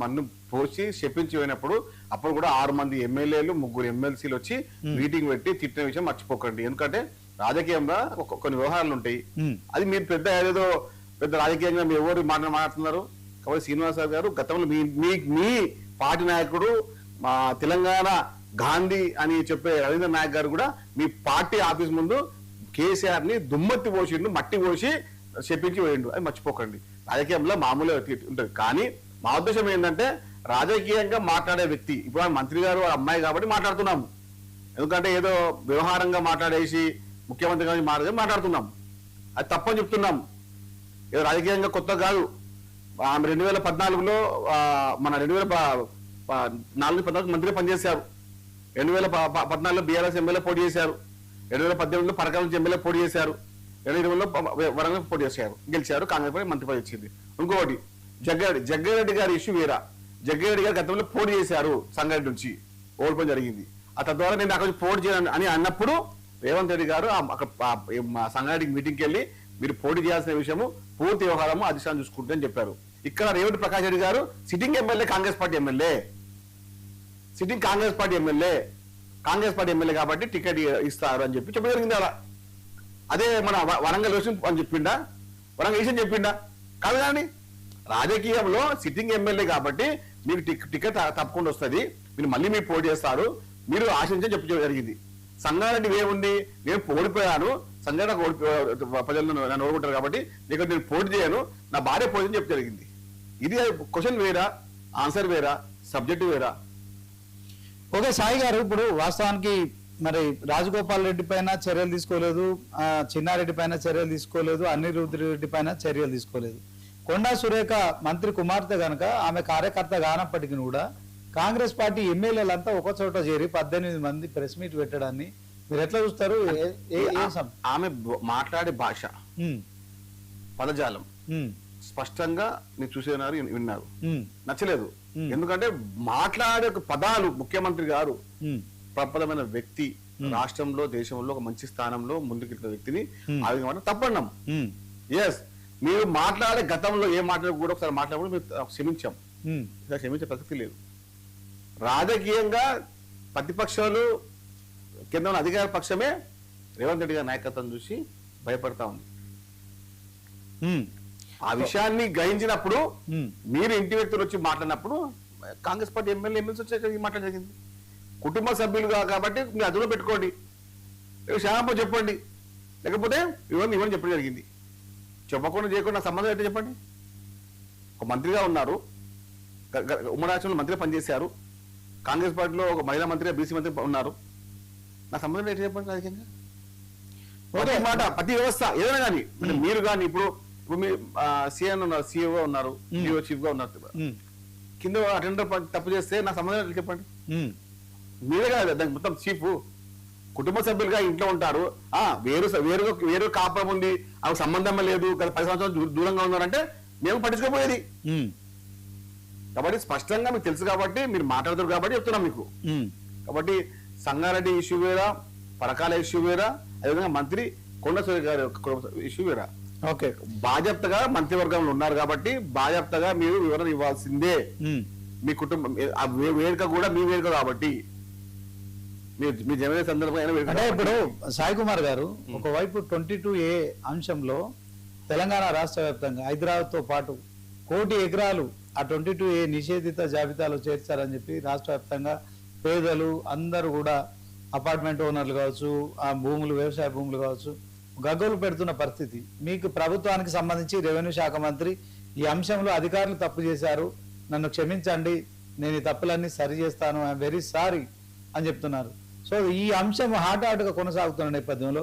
S2: మన్ను పోసి చెప్పించి పోయినప్పుడు అప్పుడు కూడా 6 మంది ఎమ్మెల్యేలు 3 ఎమ్మెల్సీలు వచ్చి మీటింగ్ పెట్టి తిట్టిన విషయం మర్చిపోకండి. ఎందుకంటే రాజకీయంగా కొన్ని వ్యవహారాలు ఉంటాయి. అది మీరు ఏదో పెద్ద రాజకీయంగా మీరు ఎవరు మాట్లాడుతున్నారు కాబట్టి శ్రీనివాస్ గారు గతంలో మీ పార్టీ నాయకుడు మా తెలంగాణ గాంధీ అని చెప్పే రవీంద్ర నాయక్ గారు కూడా మీ పార్టీ ఆఫీస్ ముందు కేసీఆర్ ని దుమ్మెత్తి పోసిండు, మట్టి పోసి చెప్పించి పోయిండు. అది మర్చిపోకండి. రాజకీయంలో మామూలుగా ఉంటుంది. కానీ మా ఉద్దేశం ఏంటంటే రాజకీయంగా మాట్లాడే వ్యక్తి ఇప్పుడు ఆయన మంత్రి గారు అమ్మాయి కాబట్టి మాట్లాడుతున్నాము. ఎందుకంటే ఏదో వ్యవహారంగా మాట్లాడేసి ముఖ్యమంత్రి గారి మాట్లాడుతున్నాం, అది తప్పని చెప్తున్నాం. ఏదో రాజకీయంగా కొత్త కాదు. ఆమె 2014లో మన 2014 మంత్రిగా పనిచేశారు, 2014లో బీఆర్ఎస్ ఎమ్మెల్యే పోటీ చేశారు, 2018లో పరకాల నుంచి ఎమ్మెల్యే పోటీ చేశారు, 2020లో వరంగల్ పోటీ చేశారు, గెలిచారు. కాంగ్రెస్ పార్టీ మంత్రి పదవి వచ్చింది. ఇంకొకటి జగ్గారెడ్డి గారి ఇష్యూ వేరా. జగ్గారెడ్డి గారు గతంలో పోటీ చేశారు, సంగారెడ్డి నుంచి ఓడిపోవడం జరిగింది. ఆ తద్వారా నేను అక్కడ పోటీ చేయను అని అన్నప్పుడు రేవంత్ రెడ్డి గారు అక్కడ సంగారెడ్డి మీటింగ్కి వెళ్ళి మీరు పోటీ చేయాల్సిన విషయము పూర్తి వ్యవహారము అధిష్టానం చూసుకుంటుందని చెప్పారు. ఇక్కడ రేవంత్ ప్రకాష్ రెడ్డి గారు sitting MLA, Congress party MLA, sitting Congress party MLA కాబట్టి టికెట్ ఇస్తారు అని చెప్పి చెప్పడం జరిగింది. అలా అదే మన వరంగల్ విషయం అని చెప్పిండా, వరంగల్ విషయం చెప్పిండా? కాదు. కానీ రాజకీయంలో సిట్టింగ్ ఎమ్మెల్యే కాబట్టి మీకు టికెట్ తప్పకుండా వస్తుంది, మీరు మళ్ళీ మీరు పోటీ చేస్తారు, మీరు ఆశించని చెప్పడం జరిగింది. సంగారెడ్డి ఏముంది, నేను ఓడిపోయాను, సంగారెడ్డి ప్రజలు నన్ను ఓడుకుంటారు కాబట్టి ఇక్కడ నేను పోటీ చేయను, నా భార్య పోటీ అని చెప్పి జరిగింది. ఇది క్వశ్చన్ వేరా, ఆన్సర్ వేరా, సబ్జెక్టు వేరా.
S1: ఓకే సాయి గారు, ఇప్పుడు వాస్తవానికి మరి రాజగోపాల్ రెడ్డి పైన చర్యలు తీసుకోలేదు, చిన్నారెడ్డి పైన చర్యలు తీసుకోలేదు, అనిరుద్ధ్ రెడ్డి పైన చర్యలు తీసుకోలేదు. కొండా సురేఖ మంత్రి కుమార్తె గనక ఆమె కార్యకర్త కానప్పటికీ కూడా కాంగ్రెస్ పార్టీ ఎమ్మెల్యేలంతా ఒక చోట చేరి 18 మంది ప్రెస్ మీట్ పెట్టడాన్ని మీరు ఎట్లా చూస్తారు?
S2: ఆమె మాట్లాడే భాష, పదజాలం స్పష్టంగా మీరు చూసేనారు, విన్నారు, నచ్చలేదు. ఎందుకంటే మాట్లాడే పదాలు, ముఖ్యమంత్రి గారు ప్రపదమైన వ్యక్తి, రాష్ట్రంలో దేశంలో ఒక మంచి స్థానంలో ముందుకెళ్తున్న వ్యక్తిని ఆ విధంగా తప్పన్నాం. ఎస్, మీరు మాట్లాడే గతంలో ఏం మాట్లాడే కూడా ఒకసారి మాట్లాడకుండా మీరు క్షమించాం, క్షమించే ప్రసక్తి లేదు. రాజకీయంగా ప్రతిపక్షాలు కింద ఉన్న అధికార పక్షమే రేవంత్ రెడ్డి గారి నాయకత్వం చూసి భయపడతా ఉంది. ఆ విషయాన్ని గ్రహించినప్పుడు మీరు ఇంటి వ్యక్తులు వచ్చి మాట్లాడినప్పుడు కాంగ్రెస్ పార్టీ ఎమ్మెల్సీ వచ్చి మాట్లాడ జరిగింది. కుటుంబ సభ్యులుగా కాబట్టి మీరు అదులో పెట్టుకోండి, క్షమాపణ చెప్పండి, లేకపోతే ఇవన్నీ చెప్పడం జరిగింది. చెప్పకుండా చేయకుండా నాకు సంబంధం ఏంటో చెప్పండి. ఒక మంత్రిగా ఉన్నారు, ఉమ్మడి రాష్ట్రంలో మంత్రిగా పనిచేశారు, కాంగ్రెస్ పార్టీలో ఒక మహిళా మంత్రిగా బీసీ మంత్రి ఉన్నారు, నా సంబంధం ఏంటో చెప్పండి రాజకీయంగా. ఒకే మాట ప్రతి వ్యవస్థ ఏదైనా కానీ మీరు కానీ ఇప్పుడు మీరు సీఎం ఉన్నారు, సిఇఓ ఉన్నారు, డిఓ చీఫ్ గా ఉన్నారు, కింద అటెండర్ తప్పు చేస్తే నా సంబంధం ఏంటో చెప్పండి. మీరే కదా దానికి మొత్తం చీఫ్. కుటుంబ సభ్యులుగా ఇంట్లో ఉంటారు, వేరు కాపురం ఉంది, అవి సంబంధం లేదు, గత 10 సంవత్సరాలు దూరంగా ఉన్నారంటే మేము పట్టించుకోపోయేది. కాబట్టి స్పష్టంగా మీకు తెలుసు కాబట్టి మీరు మాట్లాడతారు కాబట్టి చెప్తున్నాం మీకు. కాబట్టి సంగారెడ్డి ఇష్యూ వేరా, పరకాల ఇష్యూ వేరా, అదేవిధంగా మంత్రి కొండ సురేఖ గారి ఇష్యూ వేరా.
S1: ఓకే,
S2: బాధ్యతగా మంత్రివర్గంలో ఉన్నారు కాబట్టి బాధ్యతగా మీరు వివరణ ఇవ్వాల్సిందే. మీ కుటుంబం వేడుక కూడా మీ వేడుక కాబట్టి మీ జనవరి సందర్భంగా.
S1: అంటే ఇప్పుడు సాయి కుమార్ గారు ఒకవైపు 22A అంశంలో తెలంగాణ రాష్ట్ర వ్యాప్తంగా హైదరాబాద్ తో పాటు 1 కోటి ఎకరాలు ఆ 22A నిషేధిత జాబితాలో చేర్చారని చెప్పి రాష్ట్ర వ్యాప్తంగా పేదలు అందరూ కూడా అపార్ట్మెంట్ ఓనర్లు కావచ్చు, ఆ భూములు వ్యవసాయ భూములు కావచ్చు గగ్గోలు పెడుతున్న పరిస్థితి. మీకు ప్రభుత్వానికి సంబంధించి రెవెన్యూ శాఖ మంత్రి ఈ అంశంలో అధికారులు తప్పు చేశారు, నన్ను క్షమించండి, నేను ఈ తప్పులన్నీ సరి చేస్తాను, ఐఎమ్ వెరీ సారీ అని చెప్తున్నారు. సో ఈ అంశం హాటాటుగా కొనసాగుతున్న నేపథ్యంలో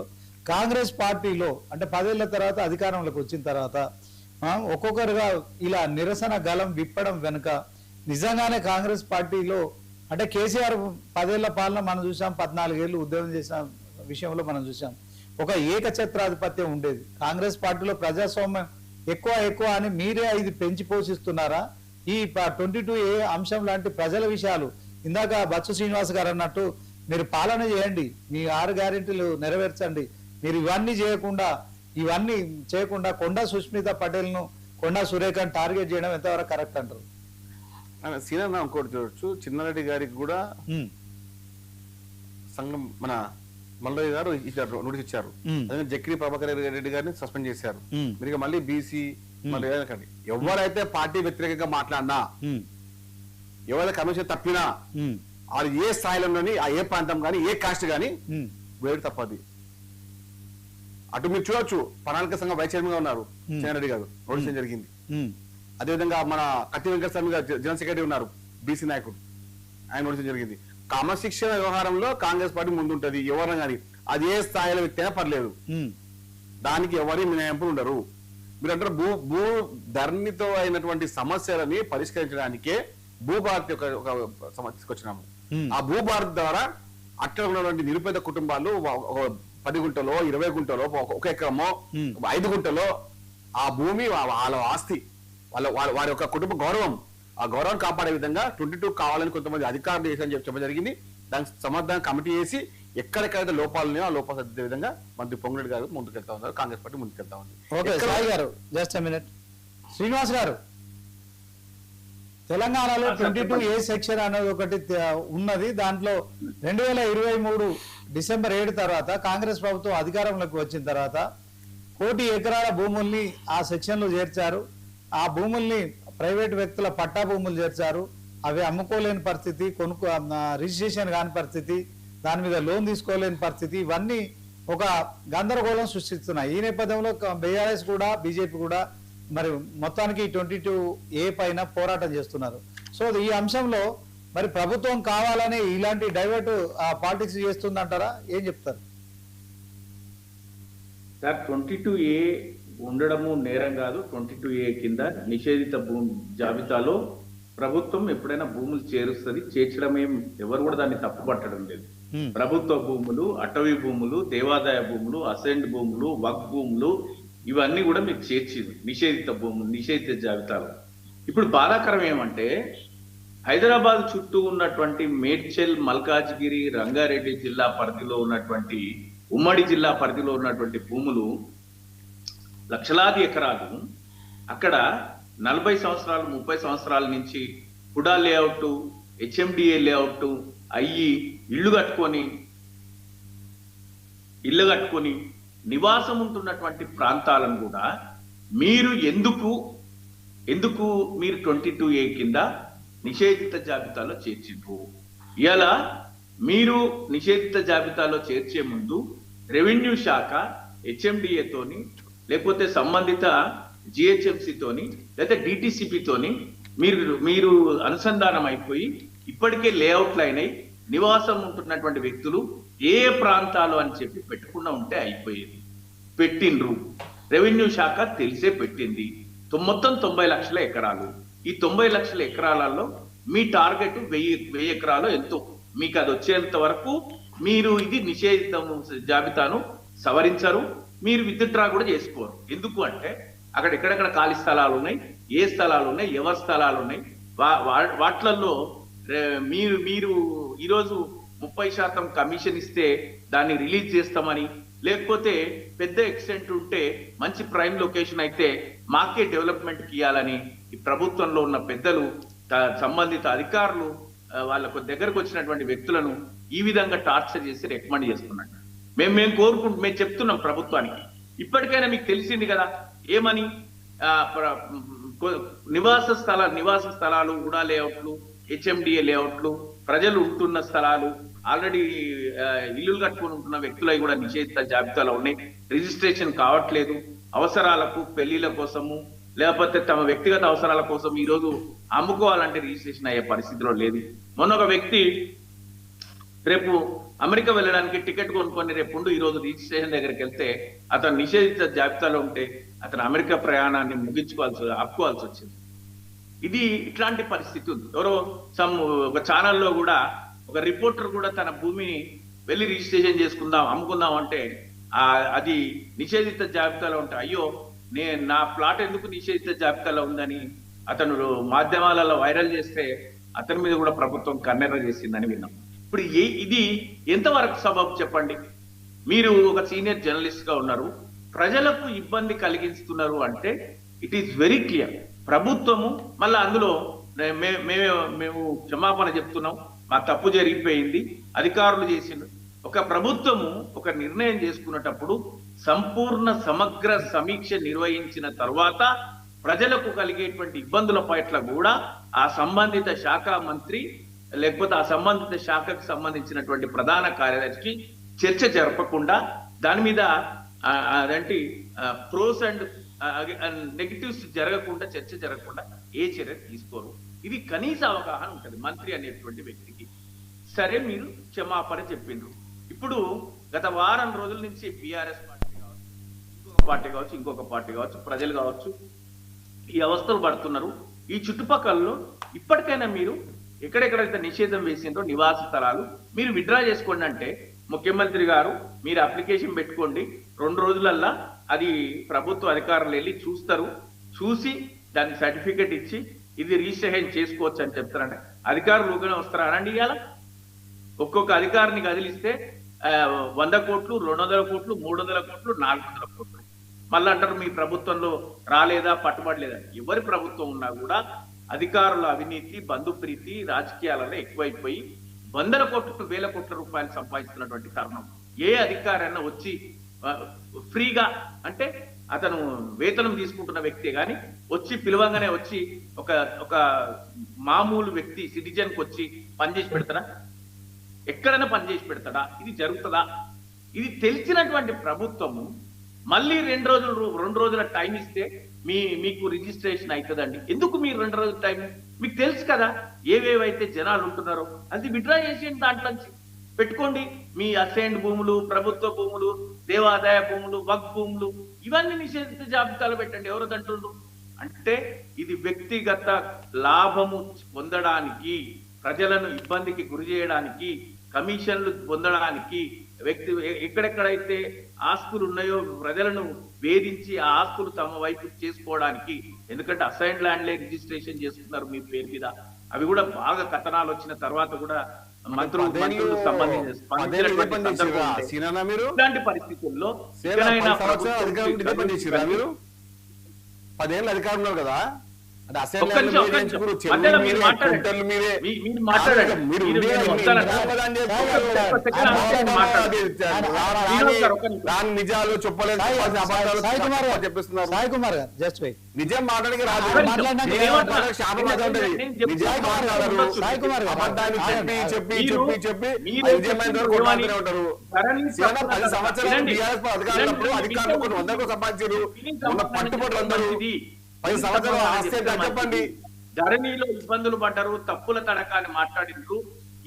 S1: కాంగ్రెస్ పార్టీలో అంటే 10 ఏళ్ల తర్వాత అధికారంలోకి వచ్చిన తర్వాత ఒక్కొక్కరుగా ఇలా నిరసన గలం విప్పడం వెనుక నిజంగానే కాంగ్రెస్ పార్టీలో అంటే కేసీఆర్ 10 ఏళ్ల పాలన మనం చూసాం, 14 ఏళ్ళు ఉద్యోగం చేసిన విషయంలో మనం చూసాం. ఒక ఏకఛత్రాధిపత్యం ఉండేది. కాంగ్రెస్ పార్టీలో ప్రజాస్వామ్యం ఎక్కువ అని మీరే ఇది పెంచి పోషిస్తున్నారా? ఈ 22A అంశం లాంటి ప్రజల విషయాలు ఇందాక బచ్చు శ్రీనివాస్ గారు అన్నట్టు మీరు పాలన చేయండి, మీ 6 గ్యారెంటీలు నెరవేర్చండి, మీరు ఇవన్నీ చేయకుండా కొండా సుస్మిత పటేల్ను కొండా సురేఖను టార్గెట్ చేయడం ఎంతవరకు కరెక్ట్ అంటారు?
S2: సీనియర్ ఇంకోటి చూడొచ్చు, చిన్నారెడ్డి గారికి కూడా సంఘం మన మల్లయ్య గారు ఇచ్చారు, నోటీస్ ఇచ్చారు. అదే జక్రి ప్రభాకర్ రెడ్డి గారిని సస్పెండ్ చేశారు. మీరు మళ్ళీ బీసీ మళ్ళీ ఎవరైతే పార్టీ వ్యతిరేకంగా మాట్లాడినా, ఎవరైతే కమిషన్ తప్పినా, అది ఏ స్థాయిలోని ఆ ఏ ప్రాంతం కానీ ఏ కాస్ట్ కానీ వేడు తప్పది. అటు మీరు చూడొచ్చు, ప్రణాళిక సంఘం వైస్ చైర్మన్ గా ఉన్నారు చిన్నారెడ్డి గారు, నోటీస్ జరిగింది. అదేవిధంగా మన కత్తి వెంకటస్వామి గారు జనరల్ సెక్రటరీ ఉన్నారు, బీసీ నాయకుడు, ఆయన నోటీస్ జరిగింది. క్రమశిక్షణ వ్యవహారంలో కాంగ్రెస్ పార్టీ ముందుంటది. ఎవరైనా కానీ అది ఏ స్థాయిలో వ్యక్తి అయినా పర్లేదు, దానికి ఎవరి మినహాయింపులు ఉండరు. మీరు అంటారు భూ ధరణితో అయినటువంటి సమస్యలని పరిష్కరించడానికే భూభారతి ఒక సమస్య తీసుకొచ్చినాము. ఆ భూభారతి ద్వారా అక్కడ ఉన్నటువంటి నిరుపేద కుటుంబాలు 10 గుంటలో 20 గుంటలో 1 ఎకరమో 5 గుంటలో ఆ భూమి వాళ్ళ ఆస్తి, వారి యొక్క కుటుంబ గౌరవం, ఆ గౌరవం కాపాడే విధంగా 22 కావాలని కొంతమంది అధికారులు చేశారని చెప్పడం జరిగింది. దానికి సమర్థన కమిటీ చేసి ఎక్కడెక్కడైతే లోపాలు ఉన్నాయో ఆ లోపాలు సర్దిద్దే విధంగా మంత్రి పొంగులేటి గారు ముందుకెళ్తా ఉన్నారు, కాంగ్రెస్ పార్టీ ముందుకెళ్తా ఉంది.
S1: ఓకే సాయి గారు, జస్ట్ ఎ మినిట్. శ్రీనివాస్ గారు, తెలంగాణలో 22A సెక్షన్ అనేది ఒకటి ఉన్నది. దాంట్లో 2023 డిసెంబర్ 7 తర్వాత కాంగ్రెస్ ప్రభుత్వం అధికారంలోకి వచ్చిన తర్వాత 1 కోటి ఎకరాల భూముల్ని ఆ సెక్షన్ లో చేర్చారు. ఆ భూముల్ని ప్రైవేట్ వ్యక్తుల పట్టా భూములు చేర్చారు. అవి అమ్ముకోలేని పరిస్థితి, రిజిస్ట్రేషన్ కాని పరిస్థితి, దాని మీద లోన్ తీసుకోలేని పరిస్థితి, ఇవన్నీ ఒక గందరగోళం సృష్టిస్తున్నాయి. ఈ నేపథ్యంలో బీఆర్ఎస్ కూడా బీజేపీ కూడా మరి మొత్తానికి 22A పైన పోరాటం చేస్తున్నారు. సో ఈ అంశంలో మరి ప్రభుత్వం కావాలని ఇలాంటి డైవర్ట్ పాలిటిక్స్ చేస్తుందంటారా? ఏం చెప్తారు
S3: సార్? 22A ఉండడము నేరం కాదు. 22A కింద నిషేధిత జాబితాలో ప్రభుత్వం ఎప్పుడైనా భూములు చేరుస్తుంది. చేర్చడమే ఎవరు కూడా దాన్ని తప్పుపట్టడం లేదు. ప్రభుత్వ భూములు, అటవీ భూములు, దేవాదాయ భూములు, అసెంట్ భూములు, వక్ భూములు, ఇవన్నీ కూడా మీకు చేర్చింది నిషేధిత భూములు, నిషేధిత జాబితాలో. ఇప్పుడు బాధాకరం ఏమంటే హైదరాబాద్ చుట్టూ ఉన్నటువంటి మేడ్చల్, మల్కాజ్గిరి, రంగారెడ్డి జిల్లా పరిధిలో ఉన్నటువంటి, ఉమ్మడి జిల్లా పరిధిలో ఉన్నటువంటి భూములు లక్షలాది ఎకరాలు అక్కడ 40 సంవత్సరాలు 30 సంవత్సరాల నుంచి హుడా లేఅవుట్, HMDA లేఅవుట్ అయ్యి ఇల్లు కట్టుకొని నివాసం ఉంటున్నటువంటి ప్రాంతాలను కూడా మీరు ఎందుకు మీరు 22A కింద నిషేధిత జాబితాలో చేర్చిండ్రు? ఇలా మీరు నిషేధిత జాబితాలో చేర్చే ముందు రెవెన్యూ శాఖ హెచ్ఎండిఏతోని లేకపోతే సంబంధిత జిహెచ్ఎంసితోని లేదా డిటిసిపితోని మీరు అనుసంధానం అయిపోయి ఇప్పటికే లేఅవుట్లు అయినాయి, నివాసం ఉంటున్నటువంటి వ్యక్తులు ఏ ప్రాంతాలు అని చెప్పి పెట్టుకుండా ఉంటే అయిపోయేది. పెట్టిండ్రు, రెవెన్యూ శాఖ తెలిసే పెట్టింది. మొత్తం 90 లక్షల ఎకరాలు. ఈ 90 లక్షల ఎకరాలలో మీ టార్గెట్ 1000 ఎకరాలు ఎంతో, మీకు అది వచ్చేంత వరకు మీరు ఇది నిషేధిత జాబితాను సవరించరు, మీరు విత్డ్రా కూడా చేసుకోరు. ఎందుకు అంటే అక్కడ ఎక్కడెక్కడ ఖాళీ స్థలాలు ఉన్నాయి, ఏ స్థలాలు ఉన్నాయి, ఎవరి స్థలాలు ఉన్నాయి, వాటిలలో మీరు ఈరోజు 30% కమిషన్ ఇస్తే దాన్ని రిలీజ్ చేస్తామని, లేకపోతే పెద్ద ఎక్స్టెంట్ ఉంటే మంచి ప్రైమ్ లొకేషన్ అయితే మార్కెట్ డెవలప్మెంట్కి ఇవ్వాలని ఈ ప్రభుత్వంలో ఉన్న పెద్దలు సంబంధిత అధికారులు వాళ్ళకు దగ్గరకు వచ్చినటువంటి వ్యక్తులను ఈ విధంగా టార్చర్ చేసి రికమెండ్ చేస్తున్నట్టు మేము చెప్తున్నాం ప్రభుత్వానికి. ఇప్పటికైనా మీకు తెలిసింది కదా ఏమని, నివాస స్థలాలు కూడా లేఅవుట్లు, హెచ్ఎండిఏ లేఅవుట్లు, ప్రజలు ఉంటున్న స్థలాలు, ఆల్రెడీ ఇల్లులు కట్టుకుని ఉంటున్న వ్యక్తులవి కూడా నిషేధిత జాబితాలో ఉన్నాయి. రిజిస్ట్రేషన్ కావట్లేదు. అవసరాలకు, పెళ్లిళ్ళ కోసము, లేకపోతే తమ వ్యక్తిగత అవసరాల కోసం ఈరోజు అమ్ముకోవాలంటే రిజిస్ట్రేషన్ అయ్యే పరిస్థితిలో లేదు. మొన్న ఒక వ్యక్తి రేపు అమెరికా వెళ్ళడానికి టికెట్ కొనుక్కొని రేపు ఈరోజు రిజిస్ట్రేషన్ దగ్గరికి వెళ్తే అతను నిషేధిత జాబితాలో ఉంటే అతను అమెరికా ప్రయాణాన్ని ఆపుకోవాల్సి వచ్చింది. ఇది ఇట్లాంటి పరిస్థితి ఉంది. ఎవరో ఒక ఛానల్లో కూడా ఒక రిపోర్టర్ కూడా తన భూమిని వెళ్ళి రిజిస్ట్రేషన్ చేసుకుందాం, అమ్ముకుందాం అంటే అది నిషేధిత జాబితాలో ఉంటే అయ్యో నా ప్లాట్ ఎందుకు నిషేధిత జాబితాలో ఉందని అతను మాధ్యమాలలో వైరల్ చేస్తే అతని మీద కూడా ప్రభుత్వం కన్నెర్ర చేసిందని విన్నాం. ఇప్పుడు ఇది ఎంతవరకు సబబు చెప్పండి? మీరు ఒక సీనియర్ జర్నలిస్ట్ గా ఉన్నారు, ప్రజలకు ఇబ్బంది కలిగిస్తున్నారు అంటే ఇట్ ఈస్ వెరీ క్లియర్. ప్రభుత్వము మళ్ళీ అందులో మేము క్షమాపణ చెప్తున్నాం, మా తప్పు జరిగిపోయింది, అధికారులు చేసిన ఒక ప్రభుత్వము ఒక నిర్ణయం చేసుకున్నప్పుడు సంపూర్ణ సమగ్ర సమీక్ష నిర్వహించిన తర్వాత ప్రజలకు కలిగేటువంటి ఇబ్బందుల పట్ల కూడా ఆ సంబంధిత శాఖ మంత్రి లేకపోతే ఆ సంబంధిత శాఖకు సంబంధించినటువంటి ప్రధాన కార్యదర్శి చర్చ జరపకుండా దాని మీద అదేంటి ప్రోస్ అండ్ నెగిటివ్స్ జరగకుండా, చర్చ జరగకుండా ఏ చర్య తీసుకోరు. ఇది కనీస అవగాహన ఉంటుంది మంత్రి అనేటువంటి వ్యక్తికి. సరే, మీరు క్షమాపణ చెప్పిండ్రు. ఇప్పుడు గత వారం రోజుల నుంచి బీఆర్ఎస్ పార్టీ కావచ్చు, ఇంకొక పార్టీ కావచ్చు, ప్రజలు కావచ్చు, ఈ అవస్థలు పడుతున్నారు. ఈ చుట్టుపక్కలలో ఇప్పటికైనా మీరు ఎక్కడెక్కడైతే నిషేధం వేసిందో నివాస స్థలాలు మీరు విత్డ్రా చేసుకోండి అంటే ముఖ్యమంత్రి గారు మీరు అప్లికేషన్ పెట్టుకోండి, 2 రోజులల్లా అది ప్రభుత్వ అధికారులు వెళ్ళి చూస్తారు, చూసి దానికి సర్టిఫికెట్ ఇచ్చి ఇది రిజిస్ట్రేషన్ చేసుకోవచ్చు అని చెప్తారంటే అధికారులు ఊగానే వస్తారా అనండి? ఇవాళ ఒక్కొక్క అధికారిని కదిలిస్తే 100 కోట్లు, 200 కోట్లు, 300 కోట్లు, 400 కోట్లు. మళ్ళీ అంటారు మీ ప్రభుత్వంలో రాలేదా, పట్టుబడలేదా. ఎవరి ప్రభుత్వం ఉన్నా కూడా అధికారుల అవినీతి, బంధుప్రీతి, రాజకీయాలలో ఎక్కువైపోయి 100 కోట్లు, 1000 కోట్ల రూపాయలు సంపాదిస్తున్నటువంటి తరుణం. ఏ అధికారైనా వచ్చి ఫ్రీగా అంటే అతను వేతనం తీసుకుంటున్న వ్యక్తే కానీ వచ్చి పిలవంగానే వచ్చి ఒక మామూలు వ్యక్తి సిటిజన్కి వచ్చి పనిచేసి పెడతాడా? ఎక్కడైనా పనిచేసి పెడతాడా? ఇది జరుగుతుందా? ఇది తెలిసినటువంటి ప్రభుత్వము మళ్ళీ 2 రోజుల టైం ఇస్తే మీకు రిజిస్ట్రేషన్ అవుతుందండి. ఎందుకు మీరు 2 రోజుల టైం? మీకు తెలుసు కదా ఏవేవైతే జనాలు ఉంటున్నారో అది విత్డ్రా చేసేయండి, దాంట్లోంచి పెట్టుకోండి. మీ అసైన్డ్ భూములు, ప్రభుత్వ భూములు, దేవాదాయ భూములు, వక్ భూములు ఇవన్నీ నిషేధిత జాబితాలో పెట్టండి. ఎవరు అంటుండ్రు అంటే ఇది వ్యక్తిగత లాభము పొందడానికి, ప్రజలను ఇబ్బందికి గురి చేయడానికి, కమిషన్లు పొందడానికి, ఎక్కడెక్కడైతే ఆస్తులు ఉన్నాయో ప్రజలను వేధించి ఆ ఆస్తులు తమ వైపు చేసుకోవడానికి. ఎందుకంటే అసైన్డ్ ల్యాండ్లే రిజిస్ట్రేషన్ చేసుకున్నారు మీ పేరు మీద. అవి కూడా బాగా కథనాలు వచ్చిన తర్వాత కూడా మంత్రులకు సంబంధించిన ఇలాంటి పరిస్థితుల్లో
S2: 10 ఏళ్ళు అధికారం ఉన్నారు కదా, అంటే అసెంబ్లీ
S3: ఒక్క నిమిషం, ఒక్క నిమిషం. మధ్యలో మీరు మాట్లాడండి. మీరు మాట్లాడండి.
S2: మీరు
S3: మీరు వస్తానంటే
S2: దాని నిజాలు చెప్పలేదు, అబద్ధాలు
S1: సాయి కుమార్ గారు
S2: చెప్పిస్తున్నారు.
S1: సాయి కుమార్ గారు జస్ట్ వెయిట్.
S2: నిజం మాట్లాడికి రాదు,
S1: మాట్లాడినాక
S2: శాపనాథం ఉంటది. నిజం మాట్లాడరు,
S1: సాయి కుమార్ గారు
S2: అబద్ధాన్ని చెప్పి చెప్పి చెప్పి చెప్పి నిజమైన కొట్లాడుతూనే ఉంటారు. 10 సంవత్సరాలు టీఆర్ఎస్ అధికారులు అధికారులు కొన్ని 100 సంపాదించారు. ఉన్న పట్టుబడులు అందరూ 10 సంవత్సరాలు ఆస్తి చెప్పండి.
S3: ధరణిలో ఇబ్బందులు పడ్డారు, తప్పుల తడకాన్ని మాట్లాడిండ్రు.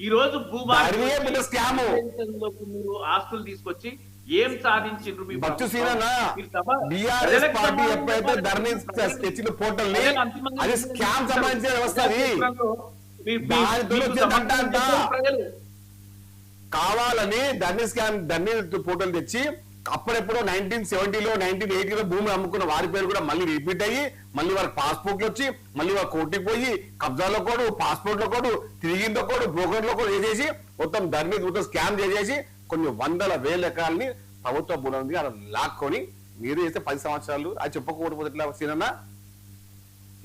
S3: ఈ రోజు భూభారతి
S2: స్కామ్
S3: మీరు ఆస్తులు తీసుకొచ్చి ఏం సాధించిండ్రు? మీ
S2: బచ్చు సీనన్నా బీఆర్ఎస్ పార్టీ ఎప్పుడైతే ధరణి తెచ్చిన పోర్టల్ ని అది స్కామ్ సంబంధించిన వ్యవస్థ, కావాలని ధరణి పోర్టల్ తెచ్చి అప్పుడెప్పుడో 1970లో 1980లో భూమి అమ్ముకున్న వారి పేరు కూడా మళ్ళీ రిపీట్ అయ్యి మళ్ళీ వారికి పాస్పోర్ట్లు వచ్చి మళ్ళీ వారు కోర్టుకి పోయి కబ్జాలో కోడు, పాస్పోర్ట్లో కోడు, తిరిగిందో కోడు, బ్రోకర్లో కోడు వేసేసి మొత్తం ధరణి మొత్తం స్కామ్ చేసేసి కొన్ని 100,000 ఎకరాలని ప్రభుత్వ భూమి ఉంది అలా లాక్కొని మీరు చేస్తే 10 సంవత్సరాలు అది చెప్పకపోతే ఎట్లా సీనన్నా?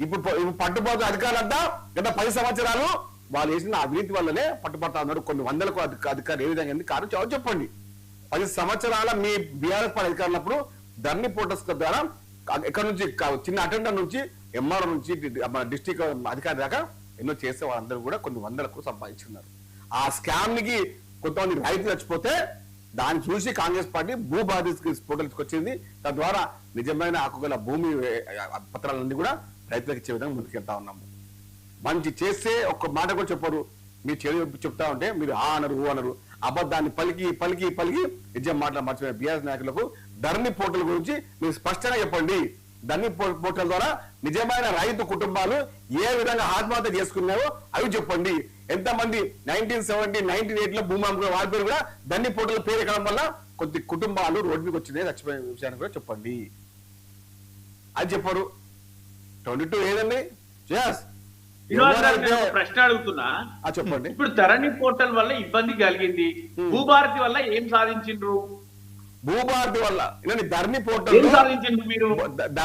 S2: ఇప్పుడు పట్టుబోతు అధికారులంతా గత 10 సంవత్సరాలు వాళ్ళు వేసిన అవినీతి వల్లనే పట్టుబడతా ఉన్నారు. కొన్ని 100లకు అధికారులు ఏ విధంగా కారణం చెప్పండి. 10 సంవత్సరాల మీ బీఆర్ఎస్ పార్టీ అధికారులప్పుడు ధరణి పోర్టల్స్ ద్వారా ఎక్కడ నుంచి చిన్న అటెండర్ నుంచి ఎంఆర్ఓ నుంచి డిస్ట్రిక్ట్ అధికారి దాకా ఎన్నో చేసే వాళ్ళందరూ కూడా కొన్ని 100లకు సంపాదించున్నారు. ఆ స్కామ్ కి కొంతమంది రైతులు చచ్చిపోతే దాన్ని చూసి కాంగ్రెస్ పార్టీ భూబాధి పోర్టల్ తీసుకొచ్చింది. తద్వారా నిజమైన హక్కుగల భూమి పత్రాలన్నీ కూడా రైతులకు ఇచ్చే విధంగా ముందుకెళ్తా ఉన్నాము. మంచి చేస్తే ఒక్క మాట కూడా చెప్పరు, మీరు చెడు చెప్తా ఉంటే మీరు ఆ అనరు ఓ అనరు. అబద్ధాన్ని పలికి పలికి పలికి నిజం మాటలు మర్చిపోయిన బీఆర్ఎస్ నాయకులకు ధరణి పోర్టల్ గురించి మీరు స్పష్టంగా చెప్పండి. ధరణి పోర్టల్ ద్వారా నిజమైన రైతు కుటుంబాలు ఏ విధంగా ఆత్మహత్య చేసుకున్నారో అవి చెప్పండి. ఎంతమంది 1970, 1980లో భూమి అమ్ముకున్న వారి పేరు కూడా ధరణి పోర్టల్ పేరు ఎక్కడం వల్ల కొద్ది కుటుంబాలు రోడ్డు మీకు వచ్చినాయి చచ్చిపోయిన విషయాన్ని కూడా చెప్పండి. అది చెప్పరు. 22 ఏదండి
S3: ప్రశ్న అడుగుతున్నా,
S2: చెప్పండి.
S3: ఇప్పుడు ధరణి పోర్టల్ వల్ల ఇబ్బంది కలిగింది, భూభారతి వల్ల ఏం సాధించిండ్రు?
S2: భూభారతి వల్ల ధరణి పోర్టల్
S3: ఏం సాధించిండ్రు? మీరు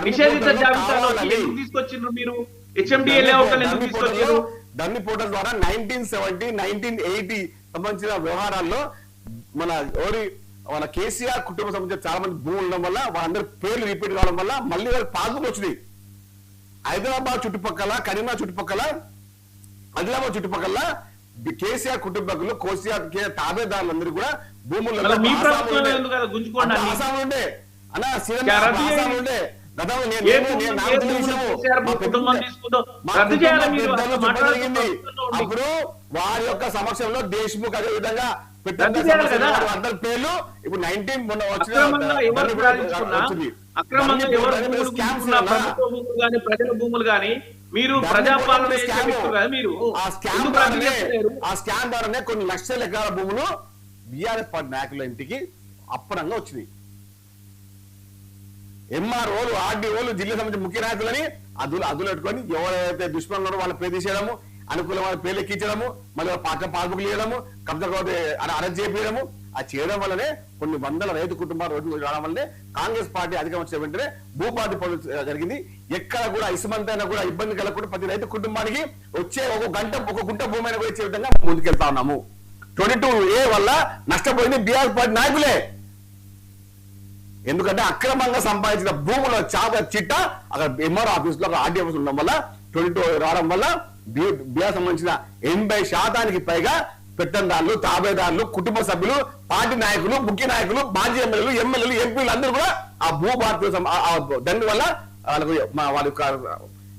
S3: నిషేధిత జాబితాలో ఎందుకు తీసుకొచ్చిండ్రు? మీరు హెచ్ఎండిఏ లేఅవుట్ ఎందుకు తీసుకొచ్చారు?
S2: ధరణి పోర్టల్ ద్వారా 1970, 1980 సంబంధించిన వ్యవహారాల్లో మన కేసీఆర్ కుటుంబం సంబంధించిన చాలా మంది భూములు ఉండడం వల్ల వాళ్ళందరూ పేర్లు రిపీట్ కావడం వల్ల మళ్ళీ వాళ్ళకి పాస్బుక్ వచ్చింది. హైదరాబాద్ చుట్టుపక్కల, కరీంనగర్ చుట్టుపక్కల, ఆదిలాబాద్ చుట్టుపక్కల కేసీఆర్ కుటుంబకులు కేసీఆర్ తాబేదారులందరూ కూడా భూముల్లో ఉండే అన్న ఆసాములు ఉండే అప్పుడు వారి యొక్క సమక్షంలో దేశ్ముఖ్ అదే విధంగా అందరి పేర్లు ఇప్పుడు 19 మొన్న
S3: ప్రజల భూములు కానీ మీరు ప్రజాపాలన
S2: ఆ స్కామ్ ద్వారానే కొన్ని లక్షల ఎకరాల భూములు బీఆర్ఎస్ పార్టీ నాయకుల ఇంటికి అప్పనంగా వచ్చినాయి. ఎంఆర్ఓలు, ఆర్డీఓలు, జిల్లా సంబంధించిన ముఖ్య నాయకులని అదులు పెట్టుకొని ఎవరైతే దుష్మణులు వాళ్ళ పేరు తీసేయడము, అనుకూలమైన పేర్లు ఎక్కించడము, మళ్ళీ పాస్బుక్ ఇవ్వడము, కబ్జా అరెస్ట్ చేయడము, అది చేయడం వల్లనే కొన్ని 100 రైతు కుటుంబాలు రోడ్డు రావడం వల్లనే కాంగ్రెస్ పార్టీ అధికారం వచ్చిన వెంటనే భూపాధి పనులు జరిగింది. ఎక్కడ కూడా ఇసుమంతైనా కూడా ఇబ్బంది కలగకుండా ప్రతి రైతు కుటుంబానికి వచ్చే ఒక గుంట భూమి అయినా కూడా ఇచ్చే విధంగా ముందుకెళ్తా ఉన్నాము. 22A వల్ల నష్టపోయింది బీఆర్ఎస్ పార్టీ నాయకులే. ఎందుకంటే అక్రమంగా సంపాదించిన భూముల చిట్ట అక్కడ ఎంఆర్ఓ ఆఫీస్ లో ఆర్డీ ఆఫీస్ ఉండడం వల్ల 22 రావడం వల్ల బీఆర్ సంబంధించిన 80% పైగా పెట్టందారులు, తాబేదారులు, కుటుంబ సభ్యులు, పార్టీ నాయకులు, ముఖ్య నాయకులు, మాజీ ఎమ్మెల్యేలు, ఎంపీలు అందరూ కూడా ఆ భూభారతి దాని వల్ల వాళ్ళ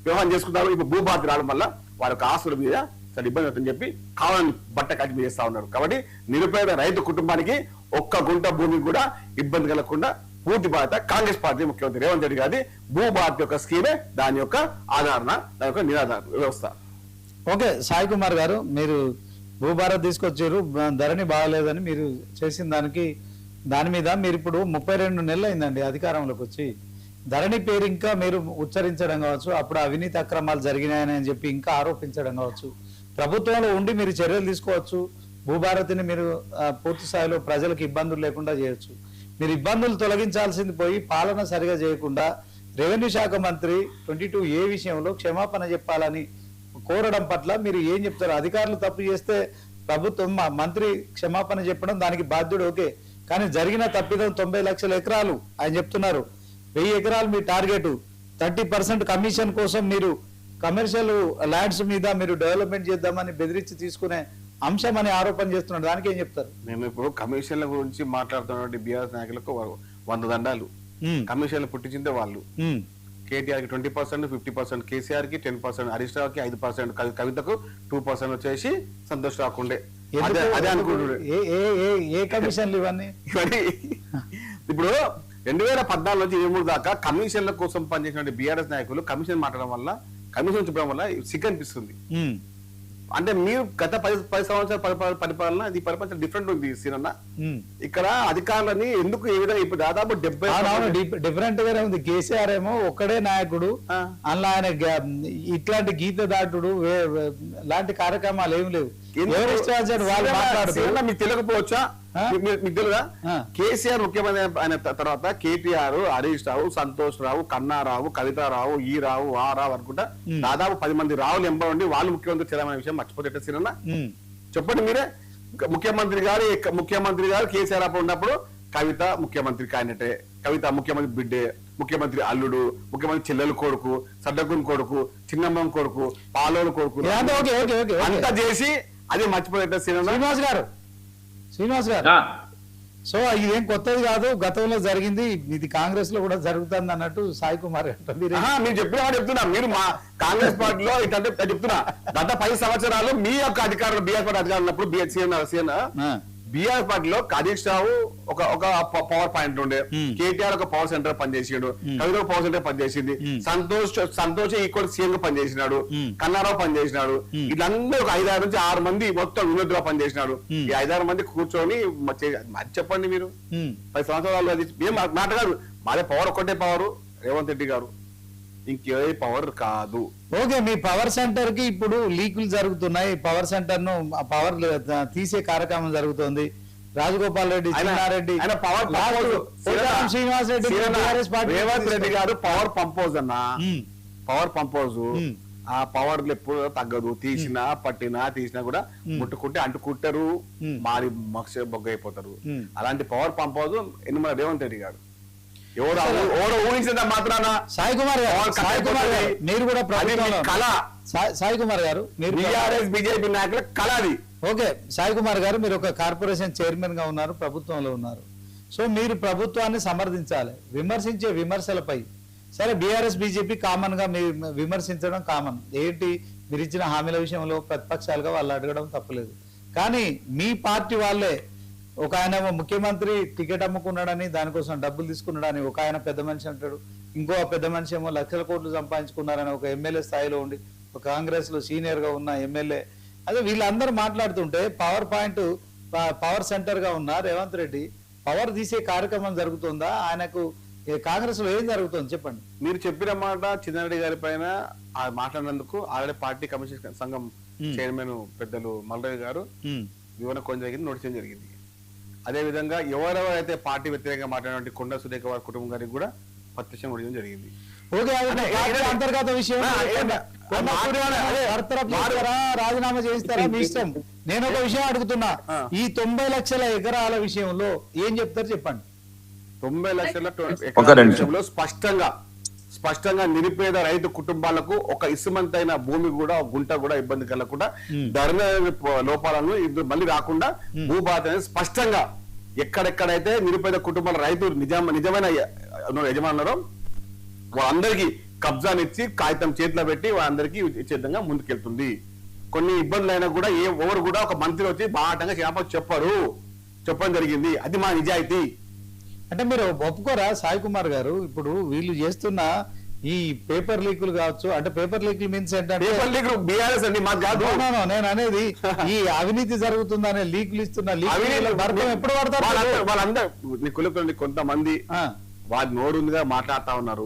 S2: వ్యవహారం చేసుకుంటారు. ఇప్పుడు భూభారతి రావడం వల్ల వాళ్ళ యొక్క ఆస్తుల మీద చాలా ఇబ్బంది అవుతుందని చెప్పి కావాలని బట్ట కాకి చేస్తా ఉన్నారు. కాబట్టి నిరుపేద రైతు కుటుంబానికి ఒక్క గుంట భూమి కూడా ఇబ్బంది కలగకుండా పూర్తి బాధ్యత కాంగ్రెస్ పార్టీ ముఖ్యమంత్రి రేవంత్ రెడ్డి గారి భూభారతి యొక్క స్కీమే దాని యొక్క ఆదరణ, దాని యొక్క నిరాధార వ్యవస్థ.
S1: ఓకే సాయి కుమార్ గారు, మీరు భూభారత్ తీసుకొచ్చారు, ధరణి బాగలేదని మీరు చేసిన దాని మీద మీరు ఇప్పుడు 32 నెలలు అయిందండి అధికారంలోకి వచ్చి. ధరణి పేరు ఇంకా మీరు ఉచ్చరించడం కావచ్చు, అప్పుడు అవినీతి అక్రమాలు జరిగినాయని చెప్పి ఇంకా ఆరోపించడం కావచ్చు, ప్రభుత్వంలో ఉండి మీరు చర్యలు తీసుకోవచ్చు, భూభారతిని మీరు పూర్తి స్థాయిలో ప్రజలకు ఇబ్బందులు లేకుండా చేయొచ్చు. మీరు ఇబ్బందులు తొలగించాల్సింది పోయి పాలన సరిగా చేయకుండా రెవెన్యూ శాఖ మంత్రి 22A విషయంలో క్షమాపణ చెప్పాలని కోరడం పట్ల మీరు ఏం చెప్తారు? అధికారులు తప్పు చేస్తే ప్రభుత్వం మంత్రి క్షమాపణ చెప్పడం దానికి బాధ్యుడు ఓకే, కానీ జరిగిన తప్పిదం 90 లక్షల ఎకరాలు ఆయన చెప్తున్నారు. 1000 ఎకరాలు మీ టార్గెట్, 30% కమిషన్ కోసం మీరు కమర్షియల్ ల్యాండ్స్ మీద మీరు డెవలప్మెంట్ చేద్దామని బెదిరించి తీసుకునే అంశం అని ఆరోపణ చేస్తున్నారు. దానికి ఏం చెప్తారు?
S2: మేము ఇప్పుడు కమిషన్ల గురించి మాట్లాడుతున్నటువంటి బీఆర్ఎస్ నాయకులకు 100 దండాలు. కమిషన్లు పుట్టించిందే వాళ్ళు. కేటీఆర్ కి 20%, 50%, కేసీఆర్ కి 10%, హరీష్ రావుకి 5%, కవితకు 2% వచ్చేసి సంతోష్ రాకుండే. అదే అనుకుంటున్నాడు.
S1: ఏ కమిషన్లు ఇవన్నీ?
S2: ఇప్పుడు 2014 నుంచి 23 దాకా కమిషన్ల కోసం పనిచేసిన బీఆర్ఎస్ నాయకులు కమిషన్ మాట్లాడడం వల్ల, కమిషన్ చెప్పడం వల్ల సిగ్గు అనిపిస్తుంది. అంటే మీరు గత 10 సంవత్సరాల పరిపాలన ఇది పరిపాలన డిఫరెంట్ ఉంది సీనన్న. ఇక్కడ అధికారులని ఎందుకు ఏ విధంగా ఇప్పుడు దాదాపు 70
S1: డిఫరెంట్ గానే ఉంది. కేసీఆర్ ఏమో ఒక్కడే నాయకుడు, అందులో ఆయన ఇట్లాంటి గీత దాటుడు లాంటి కార్యక్రమాలు ఏమి లేవు. వాళ్ళు మాట్లాడుతూ
S2: మీకు తెలియకపోవచ్చా? మీకు తెలుగా కేసీఆర్ ముఖ్యమంత్రి అయిన తర్వాత కేటీఆర్, హరీష్ రావు, సంతోష్ రావు, కన్నారావు, కవితారావు, ఈ రావు, ఆ రావు అనుకుంటా దాదాపు 10 మంది రావులు ఎంబడి వాళ్ళు ముఖ్యమంత్రి చేయాలనే విషయం మర్చిపోతే సీనన్న చెప్పండి మీరే. ముఖ్యమంత్రి గారు కేసీఆర్ అప్పుడు ఉన్నప్పుడు కవిత ముఖ్యమంత్రి క్యాండిడేటే, కవిత ముఖ్యమంత్రి బిడ్డే, ముఖ్యమంత్రి అల్లుడు, ముఖ్యమంత్రి చెల్లెలు కొడుకు, సడ్డకుని కొడుకు, చిన్నమ్మ కొడుకు, పాలోని కొడుకు అంతా చేసి అది మర్చిపోతే శ్రీనివాస్ గారు. సో ఇదేం కొత్తది కాదు, గతంలో జరిగింది, ఇది కాంగ్రెస్ లో కూడా జరుగుతుంది అన్నట్టు సాయి కుమార్ మీరు చెప్తున్నా. మీరు మా కాంగ్రెస్ పార్టీలో ఇట్లా చెప్తున్నా గత 10 సంవత్సరాలు మీ యొక్క అధికారులు బీఆర్ పార్టీ అధికారులు ఉన్నప్పుడు బీఆర్ పార్టీలో హరీష్ రావు ఒక పవర్ పాయింట్ ఉండే, కేటీఆర్ ఒక పవర్ సెంటర్ పనిచేసిండు, కవిత పవర్ సెంటర్ పనిచేసింది, సంతోష్ ఈక్వల్ సీఎం గా పనిచేసినాడు, కన్నారావు పనిచేసినాడు. వీళ్ళందరూ ఒక 5-6 నుంచి 6 మంది మొత్తం వినోద్గా పనిచేసినాడు. ఈ 5-6 మంది కూర్చొని మరి చెప్పండి మీరు 10 సంవత్సరాలు అది ఏం మాట కాదు. మాదే పవర్ ఒక్కటే పవర్ రేవంత్ రెడ్డి గారు, ఇంకే పవర్ కాదు.
S1: ఓకే, మీ పవర్ సెంటర్ కి ఇప్పుడు లీకులు జరుగుతున్నాయి, పవర్ సెంటర్ ను పవర్ తీసే కార్యక్రమం జరుగుతుంది. రాజగోపాల్ రెడ్డి, చిన్నారెడ్డి, శ్రీనివాస్ రెడ్డి,
S2: రేవంత్ రెడ్డి గారు పవర్ పంపోజ్ అన్న, పవర్ పంపోజ్ ఆ పవర్ ఎప్పుడు తగ్గదు. తీసినా తీసినా కూడా ముట్టుకుంటే అంటుకుంటారు, మారి మక్ష బొగ్గ అయిపోతారు. అలాంటి పవర్ పంపోజ్ ఎన్నిమల రేవంత్ రెడ్డి గారు. ఎవరో ఊహించిన మాత్రాన
S1: సాయి కుమార్ గారు మీరు కూడా
S2: కళ.
S1: సాయి కుమార్ గారు మీరు
S2: బీఆర్ఎస్ బీజేపీ నాయకుల కళ అది.
S1: ఓకే, సాయి కుమార్ గారు మీరు ఒక కార్పొరేషన్ చైర్మన్ గా ఉన్నారు, ప్రభుత్వంలో ఉన్నారు. సో మీరు ప్రభుత్వాన్ని సమర్థించాలి. విమర్శించే విమర్శలపై సరే బీఆర్ఎస్ బీజేపీ కామన్ గా మీరు విమర్శించడం కామన్. ఏంటి మీరు ఇచ్చిన హామీల విషయంలో ప్రతిపక్షాలుగా వాళ్ళు అడగడం తప్పలేదు. కానీ మీ పార్టీ వాళ్ళే ఒక ఆయన ముఖ్యమంత్రి టికెట్ అమ్ముకున్నాడని, దానికోసం డబ్బులు తీసుకున్నాడని ఒక ఆయన పెద్ద మనిషి అంటాడు, ఇంకో పెద్ద మనిషి ఏమో లక్షల కోట్లు సంపాదించుకున్నారని ఒక ఎమ్మెల్యే స్థాయిలో ఉండి ఒక కాంగ్రెస్ లో సీనియర్ గా ఉన్న ఎమ్మెల్యే. అదే వీళ్ళందరూ మాట్లాడుతుంటే పవర్ సెంటర్ గా ఉన్న రేవంత్ రెడ్డి పవర్ తీసే కార్యక్రమం జరుగుతుందా? ఆయనకు కాంగ్రెస్ లో ఏం జరుగుతుంది చెప్పండి.
S2: మీరు చెప్పిన మాట చిన్నారెడ్డి గారి పైన మాట్లాడినందుకు ఆల్రెడీ పార్టీ కమిషన్ సంఘం చైర్మన్ పెద్దలు మల్లారెడ్డి గారు వివరణ కొంచెం జరిగింది, నోటీస్ జరిగింది. అదే విధంగా ఎవరెవరైతే పార్టీ వ్యతిరేకంగా మాట్లాడిన కొండ సురేఖ వారి కుటుంబం గారికి కూడా ప్రత్యక్షం నోటీస్ జరిగింది.
S1: అంతర్గత విషయం రాజీనామా చేస్తారా మీ ఇష్టం. నేను ఒక విషయం అడుగుతున్నా, ఈ 90 లక్షల ఎకరాల విషయంలో ఏం చెప్తారు చెప్పండి.
S2: 90 లక్షల ఎకరాల విషయంలో స్పష్టంగా నిరుపేద రైతు కుటుంబాలకు ఒక ఇసుమంతైన భూమి కూడా, ఒక గుంట కూడా ఇబ్బంది కలగకుండా, ధరణ లోపాలను మళ్ళీ రాకుండా భూభారత స్పష్టంగా ఎక్కడెక్కడైతే నిరుపేద కుటుంబాల రైతు నిజమైన యజమానులు వాళ్ళందరికీ కబ్జానిచ్చి కాగితం చేతిలో పెట్టి వాళ్ళందరికీ ఇచ్చే విధంగా ముందుకెళ్తుంది. కొన్ని ఇబ్బందులు అయినా కూడా ఎవరు కూడా ఒక మంత్రి వచ్చి బాటంగా చెప్పడం జరిగింది. అది మా నిజాయితీ.
S1: అంటే మీరు ఒప్పుకోరా సాయి కుమార్ గారు? ఇప్పుడు వీళ్ళు చేస్తున్న ఈ పేపర్ లీకులు కావచ్చు, అంటే పేపర్ లీకులు మీన్స్ ఏంటంటే నేను అనేది ఈ అవినీతి జరుగుతుందనే లీకులు ఇస్తున్న ఎప్పుడు పడతారు
S2: వాళ్ళందరూ కొంతమంది వారి నోరుగా మాట్లాడుతా ఉన్నారు.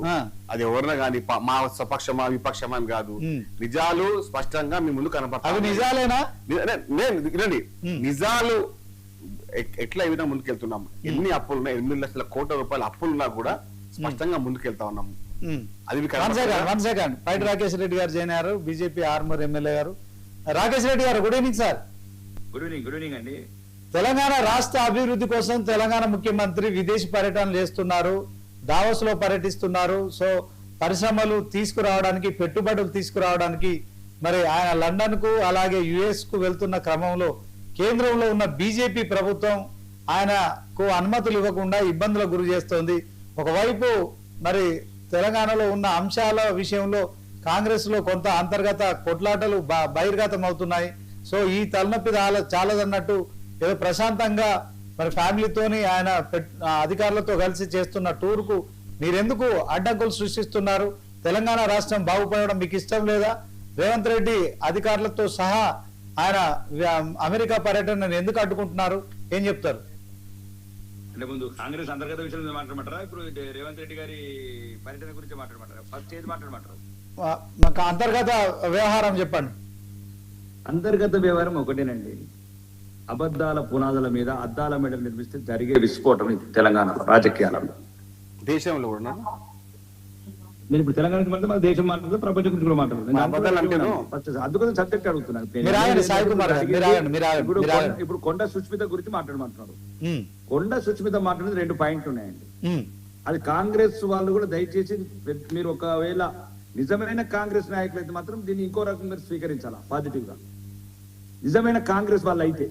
S2: అది ఎవరినా గానీ మా స్వపక్షమా విపక్షమా అని కాదు, నిజాలు స్పష్టంగా మీ ముందు కనపడతాయి.
S1: అవి నిజాలేనా?
S2: వినండి, నిజాలు ఎట్లా ఈ విధంగా ముందుకెళ్తున్నాము. ఎన్ని అప్పులున్నా, 8 లక్షల కోట్ల రూపాయల అప్పులున్నా కూడా స్పష్టంగా ముందుకెళ్తా ఉన్నాము. అది మీకు
S1: వన్ సెకండ్ పైడి రాకేష్ రెడ్డి గారు జాయిన్ అయ్యారు, బీజేపీ ఆర్మూర్ ఎమ్మెల్యే గారు. రాకేష్ రెడ్డి గారు good evening sir.
S4: Good evening అండి.
S1: తెలంగాణ రాష్ట్ర అభివృద్ధి కోసం తెలంగాణ ముఖ్యమంత్రి విదేశీ పర్యటనలు చేస్తున్నారు, దావోస్ లో పర్యటిస్తున్నారు. సో పరిశ్రమలు తీసుకురావడానికి, పెట్టుబడులు తీసుకురావడానికి మరి ఆయన లండన్ కు అలాగే యుఎస్ కు వెళ్తున్న క్రమంలో కేంద్రంలో ఉన్న బీజేపీ ప్రభుత్వం ఆయనకు అనుమతులు ఇవ్వకుండా ఇబ్బందులకు గురి చేస్తోంది. ఒకవైపు మరి తెలంగాణలో ఉన్న అంశాల విషయంలో కాంగ్రెస్ లో కొంత అంతర్గత కొట్లాటలు బహిర్గతం అవుతున్నాయి. సో ఈ తలనొప్పి చాలదన్నట్టు ఏదో ప్రశాంతంగా మరి ఫ్యామిలీతోని ఆయన అధికారులతో కలిసి చేస్తున్న టూర్ కు మీరెందుకు అడ్డంకులు సృష్టిస్తున్నారు? తెలంగాణ రాష్ట్రం బాగుపడడం మీకు ఇష్టం లేదా? రేవంత్ రెడ్డి అధికారులతో సహా ఆయన అమెరికా పర్యటనను ఎందుకు అడ్డుకుంటున్నారు? ఏం చెప్తారు?
S4: అంటే ముందు కాంగ్రెస్ అంతర్గత విషయం మీద మాట్లాడమంటారా, ఇప్పుడు రేవంత్ రెడ్డి గారి పర్యటన గురించి మాట్లాడమంటారా? ఫస్ట్ ఏది మాట్లాడమంటారు?
S1: మాకు అంతర్గత వ్యవహారం చెప్పండి.
S4: అంతర్గత వ్యవహారం ఒకటేనండి. అబద్ధాల పునాదుల మీద అద్దాల మెడలు నిర్మిస్తే జరిగే విస్ఫోటం ఇది తెలంగాణ రాజకీయాలలో,
S2: దేశంలో కూడా.
S4: నేను ఇప్పుడు తెలంగాణ గురించి మాట్లాడుతున్నా, దేశం మాట్లాడుతున్నా, ప్రపంచం గురించి కూడా మాట్లాడుతున్నాను. అందుకోసం సబ్జెక్ట్ అడుగుతున్నాను. ఇప్పుడు కొండ సుస్మిత గురించి మాట్లాడమంటున్నారు. కొండ సుస్మిత మాట్లాడిన 2 పాయింట్లు ఉన్నాయండి. అది కాంగ్రెస్ వాళ్ళు కూడా దయచేసి మీరు ఒకవేళ నిజమైన కాంగ్రెస్ నాయకులు అయితే మాత్రం దీన్ని ఇంకో రకంగా స్వీకరించాలా పాజిటివ్ గా. నిజమైన కాంగ్రెస్ వాళ్ళు అయితే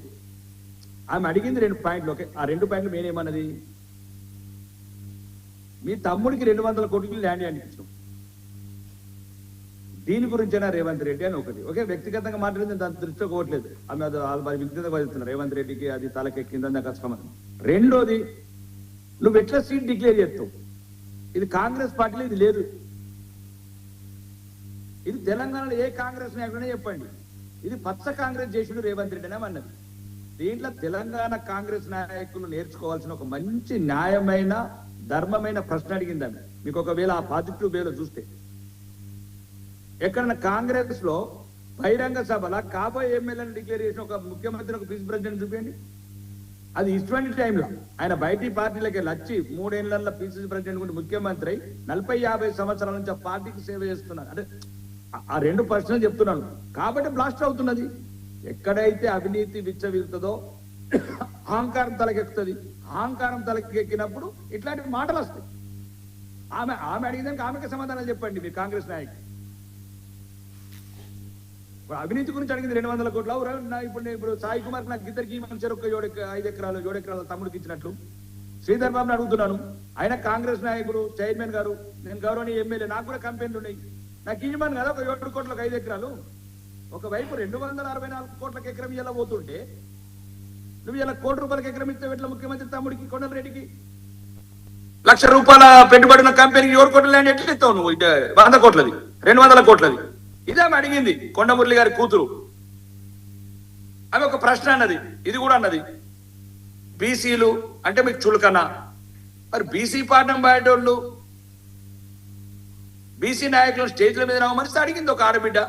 S4: ఆమె అడిగింది 2 పాయింట్లు. ఓకే, ఆ 2 పాయింట్లు నేనేమన్నది, మీ తమ్ముడికి 200 కోట్లు ల్యాండ్ అనిపించాం, దీని గురించైనా రేవంత్ రెడ్డి అని ఒకటి. ఓకే, వ్యక్తిగతంగా మాట్లాడింది దాని దృష్టిలో పోవట్లేదు, ఆమె అది వ్యక్తిగతంగా వదిలిస్తున్నారు. రేవంత్ రెడ్డికి అది తలకెక్కిందని నాకు కష్టమని. రెండోది, నువ్వు ఎట్లా సీట్ డిక్లేర్ చేస్తావు? ఇది కాంగ్రెస్ పార్టీలో ఇది లేదు. ఇది తెలంగాణలో ఏ కాంగ్రెస్ నాయకుడనే చెప్పండి, ఇది పచ్చ కాంగ్రెస్ చేసిండు రేవంత్ రెడ్డి అనే అన్నది. దీంట్లో తెలంగాణ కాంగ్రెస్ నాయకులు నేర్చుకోవాల్సిన ఒక మంచి న్యాయమైన ధర్మమైన ప్రశ్న అడిగిందని మీకు ఒకవేళ ఆ పాజిటివ్ వేలో చూస్తే, ఎక్కడన్నా కాంగ్రెస్ లో బహిరంగ సభల కాబోయే ఎమ్మెల్యేని డిక్లేర్ చేసిన ఒక ముఖ్యమంత్రి, ఒక పీస్ ప్రెసిడెంట్ చూపించండి. అది ఇటువంటి టైంలో ఆయన బయటి పార్టీలకి వచ్చి 3 ఏళ్లలో పీసీసీ ప్రెసిడెంట్ గురించి ముఖ్యమంత్రి 40-50 సంవత్సరాల నుంచి ఆ పార్టీకి సేవ చేస్తున్నారు. అంటే ఆ 2 ప్రశ్నలు చెప్తున్నాను కాబట్టి బ్లాస్ట్ అవుతున్నది. ఎక్కడైతే అవినీతి విచ్చవీరుతుందో అహంకారం తలకెక్కుతుంది. అహంకారం తలకెక్కినప్పుడు ఇట్లాంటి మాటలు వస్తాయి. ఆమె అడిగిందానికి ఆమెకి సమాధానం చెప్పండి మీరు కాంగ్రెస్ నాయకులు. అవినీతి గురించి అడిగింది 200 కోట్లు. ఇప్పుడు సాయి కుమార్ నాకు ఇద్దరికి మంచి 5 ఎకరాలు 7 ఎకరాల తమ్ముడికి ఇచ్చినట్లు శ్రీధర్ బాబుని అడుగుతున్నాను. ఆయన కాంగ్రెస్ నాయకుడు, చైర్మన్ గారు, నేను గౌరవనీయ ఎమ్మెల్యే, నాకు కూడా కంపెనీలు ఉన్నాయి, నాకు ఇవ్వమని కదా ఒక 7 కోట్లకు 5 ఎకరాలు. ఒకవైపు 264 కోట్లకు ఎకరం ఇలా పోతుంటే నువ్వు ఇలా 1 కోటి రూపాయలకు ఎకరం ఇస్తే ఎట్లా ముఖ్యమంత్రి తమ్ముడికి కొండల రెడ్డికి ₹1,00,000 పెట్టుబడిన కంపెనీకి 7 కోట్ల ల్యాండ్ ఎట్లా ఇస్తావు నువ్వు? 100 కోట్లది 200 కోట్లది. ఇదే ఆమె అడిగింది కొండ మురళి గారి కూతురు. ఆమె ఒక ప్రశ్న అన్నది, ఇది కూడా అన్నది, బీసీలు అంటే మీకు చులకనా? మరి బీసీ పార్టీ బయటోళ్ళు బీసీ నాయకులు స్టేజ్ల మీద రావమని అడిగింది ఒక ఆడబిడ్డ.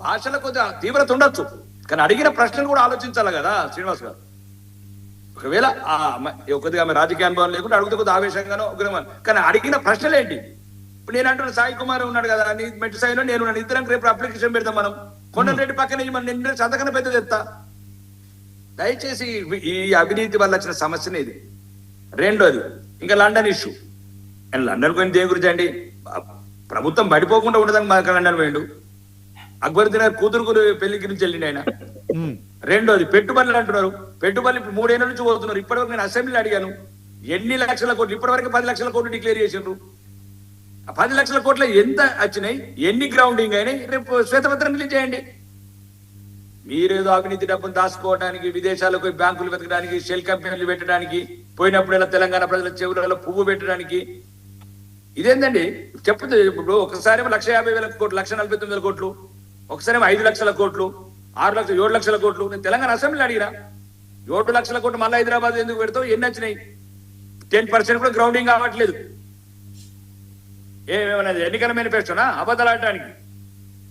S4: భాషలో కొద్దిగా తీవ్రత ఉండొచ్చు, కానీ అడిగిన ప్రశ్నలు కూడా ఆలోచించాలి కదా శ్రీనివాస్ గారు. ఒకవేళ కొద్దిగా ఆమె రాజకీయ అనుభవం లేకుండా అడిగితే కొద్దిగా ఆవేశంగానో కానీ అడిగిన ప్రశ్నలు ఏంటి? ఇప్పుడు నేను అంటున్నా, సాయి కుమార్ ఉన్నాడు కదా, నీ మెట్టు సాయిలో నేను ఉన్నాను, ఇద్దరం రేపు అప్లికేషన్ పెడతాం మనం. కొండలరెడ్డి పక్కన నిన్న సంతకన పెద్ద తెస్తా. దయచేసి ఈ అవినీతి వల్ల వచ్చిన సమస్యనే ఇది. రెండోది, ఇంకా లండన్ ఇష్యూ. అండ్ లండన్ గురించి దేని గురించి అండి, ప్రభుత్వం పడిపోకుండా ఉండదని మాకు లండన్ పోయిండు. అక్బరుద్దీన్ గారి కూతురు పెళ్లి గురించి వెళ్ళిండి ఆయన. రెండోది, పెట్టుబడులు అంటున్నారు. పెట్టుబడులు ఇప్పుడు 3 ఏళ్ల నుంచి పోతున్నారు. ఇప్పటివరకు నేను అసెంబ్లీలో అడిగాను, ఎన్ని లక్షల కోట్లు? ఇప్పటివరకు 10 లక్షల కోట్లు డిక్లేర్ చేసిండ్రు. 10 లక్షల కోట్ల ఎంత వచ్చినాయి, ఎన్ని గ్రౌండింగ్ అయినాయి, రేపు శ్వేతపత్రం రిలీజ్ చేయండి. మీరేదో అవినీతి డబ్బును దాచుకోవడానికి, విదేశాలకు బ్యాంకులు వెతకడానికి, షెల్ కంపెనీలు పెట్టడానికి, పోయినప్పుడు ఇలా తెలంగాణ ప్రజల చెవులలో పువ్వు పెట్టడానికి, ఇదేందండి చెప్తుంది. ఇప్పుడు ఒకసారి 1,50,000 కోట్లు, 1,49,000 కోట్లు, ఒకసారి 5 లక్షల కోట్లు, 6 లక్షలు, 7 లక్షల కోట్లు. నేను తెలంగాణ అసెంబ్లీలో అడిగినా 7 లక్షల కోట్లు మళ్ళీ హైదరాబాద్ ఎందుకు పెడతావు? ఎన్ని వచ్చినాయి? 10% కూడా గ్రౌండింగ్ కావట్లేదు. ఏమేమన్నా ఎన్నికల మేనిఫెస్టోనా అబద్ధాలు ఆడటానికి?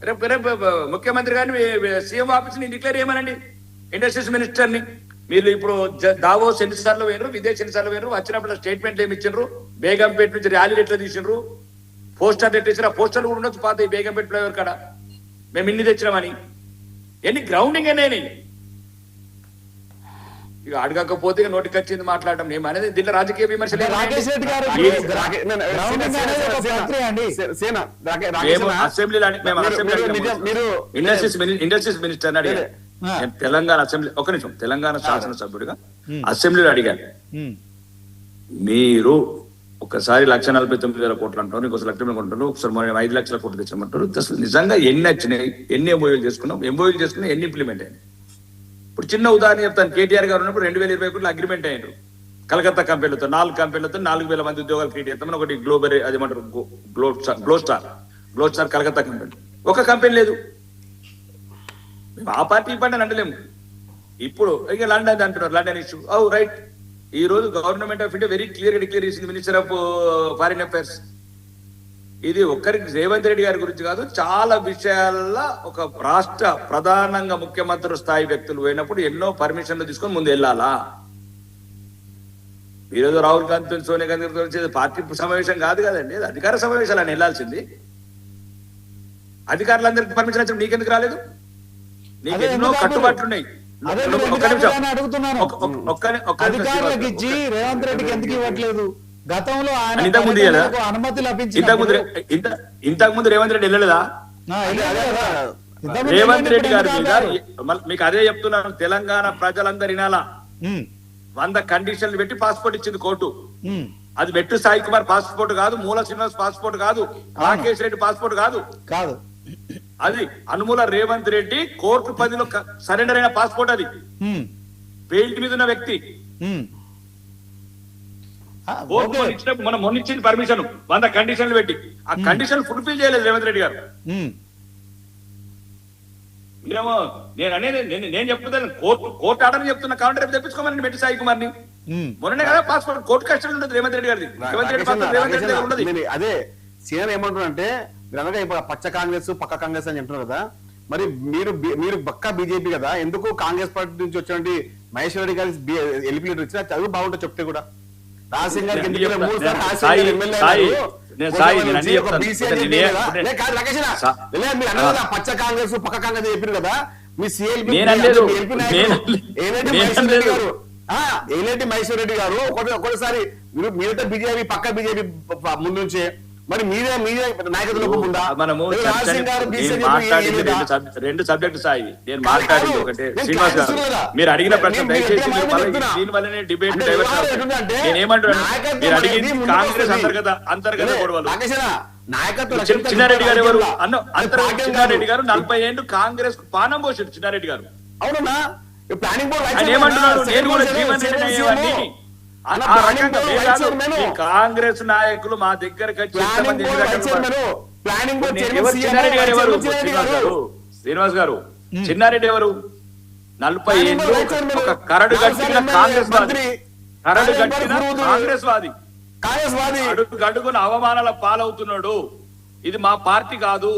S4: రేపు ముఖ్యమంత్రి గారిని సీఎం ఆఫీస్ ని డిక్లేర్ చేయమనండి, ఇండస్ట్రీస్ మినిస్టర్ని. మీరు ఇప్పుడు దావోస్ ఎన్నిసార్లు పోయినరు, విదేశీ ఎన్నిసార్లు పోయినరు, వచ్చినప్పుడు స్టేట్మెంట్లు ఏమి ఇచ్చిండ్రు, బేగంపేట నుంచి ర్యాలీలు ఎట్లా తీసిండ్రు, పోస్టర్ తెచ్చిన పోస్టర్లు కూడా ఉండొచ్చు పాత బేగంపేట ఫ్లైఓవర్ కాడ మేము ఇన్ని తెచ్చినామని ఎన్ని గ్రౌండింగ్ అయినాయి ఇక అడగకపోతే ఇక నోటికి వచ్చింది మాట్లాడడం నేను అనేది దీంట్లో రాజకీయ విమర్శలు
S1: రాకేష్ రెడ్డి గారు
S4: అసెంబ్లీలో మేము ఇండస్ట్రీస్ మినిస్టర్ అడిగాను నేను తెలంగాణ అసెంబ్లీ ఒక నిమిషం తెలంగాణ శాసనసభ్యుడిగా అసెంబ్లీలో అడిగాను మీరు ఒకసారి 1,49,000 కోట్లు అంటారు ఇంకోసారి 1,00,000 కొంటారు ఒకసారి మనం 5 లక్షల కోట్లు తెచ్చామంటారు అసలు నిజంగా ఎన్ని వచ్చినాయి ఎన్ని ఎంఓయూలు చేసుకున్నాం ఎన్ని ఇంప్లిమెంట్ అయినాయి ఇప్పుడు చిన్న ఉదాహరణ చెప్తాను కేటీఆర్ గారు ఉన్నప్పుడు 2020 కోట్లు అగ్రిమెంట్ అయ్యారు కలకత్తా కంపెనీలతో 4 కంపెనీలతో 4,000 మంది ఉద్యోగాలు క్రియేట్ చేస్తామని ఒకటి గ్లోబల్ అదేమంటారు గ్లో స్టార్ కలకత్తా కంపెనీ ఒక కంపెనీ లేదు మేము ఆ పార్టీ ఈ పార్టీ అని అంటలేము ఇప్పుడు ఇక లండన్ అంటున్నారు లండన్ ఇష్యూ రైట్ ఈ రోజు government of India very clear declare చేసింది మినిస్టర్ ఆఫ్ ఫారిన్ అఫైర్స్ ఇది ఒక్కరికి రేవంత్ రెడ్డి గారి గురించి కాదు చాలా విషయాల్లో ఒక రాష్ట్ర ప్రధానంగా ముఖ్యమంత్రి స్థాయి వ్యక్తులు పోయినప్పుడు ఎన్నో పర్మిషన్లు తీసుకొని ముందు వెళ్ళాలా ఈరోజు రాహుల్ గాంధీ సోనియా గాంధీ వచ్చేది పార్టీ సమావేశం కాదు కదండి అధికార సమావేశాలు అని వెళ్ళాల్సింది అధికారులందరికీ పర్మిషన్ వచ్చినప్పుడు నీకెందుకు రాలేదు నీకు ఎన్నో కట్టుబాట్లు ఉన్నాయి
S1: అధికారులకు ఇచ్చి రేవంత్ రెడ్డికి ఎందుకు ఇవ్వట్లేదు గతంలో అనుమతి
S4: ఇంతకు ముందు రేవంత్ రెడ్డి వెళ్ళలేదా రేవంత్ రెడ్డి గారి మీద మీకు అదే చెప్తున్నాను తెలంగాణ ప్రజలందరి వినాలా 100 కండిషన్లు పెట్టి పాస్పోర్ట్ ఇచ్చింది కోర్టు అది మెట్టు సాయి కుమార్ పాస్పోర్ట్ కాదు మూల శ్రీనివాస్ పాస్పోర్ట్ కాదు రాకేష్ రెడ్డి పాస్పోర్ట్ కాదు అది అనుమూల రేవంత్ రెడ్డి కోర్టు పరిధిలో సరెండర్ అయిన పాస్పోర్ట్ అది బెయిల్ మీద ఉన్న వ్యక్తి మనం మొన్న ఇచ్చింది పర్మిషన్ 100 కండిషన్లు పెట్టి ఆ కండిషన్ ఫుల్ఫిల్ చేయలేదు రేవంత్ రెడ్డి గారు మీరేమో నేను అనేది నేను చెప్తున్నాను కోర్టు ఆర్డర్ చెప్తున్నా కాబట్టి రేపు తెప్పించుకోమని మెట్టి సాయి కుమార్ ని మొన్ననే కదా పాస్పోర్ట్ కోర్టు కష్టం ఉండదు రేవంత్ రెడ్డి గారిది రేవంత్ రెడ్డి పాస్పోర్ట్ రేవంత్ రెడ్డి దగ్గర ఉండదు
S2: అదే సీనియర్ ఏమంటున్నారంటే మీరు అనగా ఇప్పుడు పచ్చ కాంగ్రెస్ పక్క కాంగ్రెస్ అని చెప్తున్నారు కదా మరి మీరు పక్కా బీజేపీ కదా ఎందుకు కాంగ్రెస్ పార్టీ నుంచి వచ్చినటువంటి మహేశ్వర రెడ్డి గారి ఎల్పీ లీడర్ ఇచ్చిన చదువు బాగుంటుంది చెప్తే కూడా రాజశేఖర్ పచ్చ కాంగ్రెస్ పక్క కాంగ్రెస్ చెప్పారు కదా మీ ఏలేటి మహేశ్వర రెడ్డి గారు ఒకసారి మీరైతే బీజేపీ పక్క బీజేపీ ముందు నుంచే మరి మీరే నాయకత్వం ఉందా
S4: మనము రెండు సబ్జెక్టు సాయి నేను మాట్లాడింది ఒకటే శ్రీనివాస్ గారు మీరు అడిగిన ప్రశ్న దయచేసి దీని వల్లనే డిబేట్ నేనేమంటున్నాను మీరు అడిగింది కాంగ్రెస్ అంతర్గత గొడవలు చిన్నారెడ్డి గారు ఎవరు చిన్నారెడ్డి గారు 40 ఏళ్ళు కాంగ్రెస్ పానం పోసాడు చిన్నారెడ్డి గారు
S2: అవునన్నా
S4: ఆయన ఏమంటున్నాడు నేను కూడా జీవన్ రెడ్డి అయ్యేవాడిని కాంగ్రెస్ నాయకులు మా దగ్గరకు శ్రీనివాస్ గారు చిన్నారెడ్డి ఎవరు 40 ఏళ్ళు ఒక కరడు కట్టిన కాంగ్రెస్ వాది కరడు కట్టిన కాంగ్రెస్ వాది అడుగున అవమానాల పాలవుతున్నాడు ఇది మా పార్టీ కాదు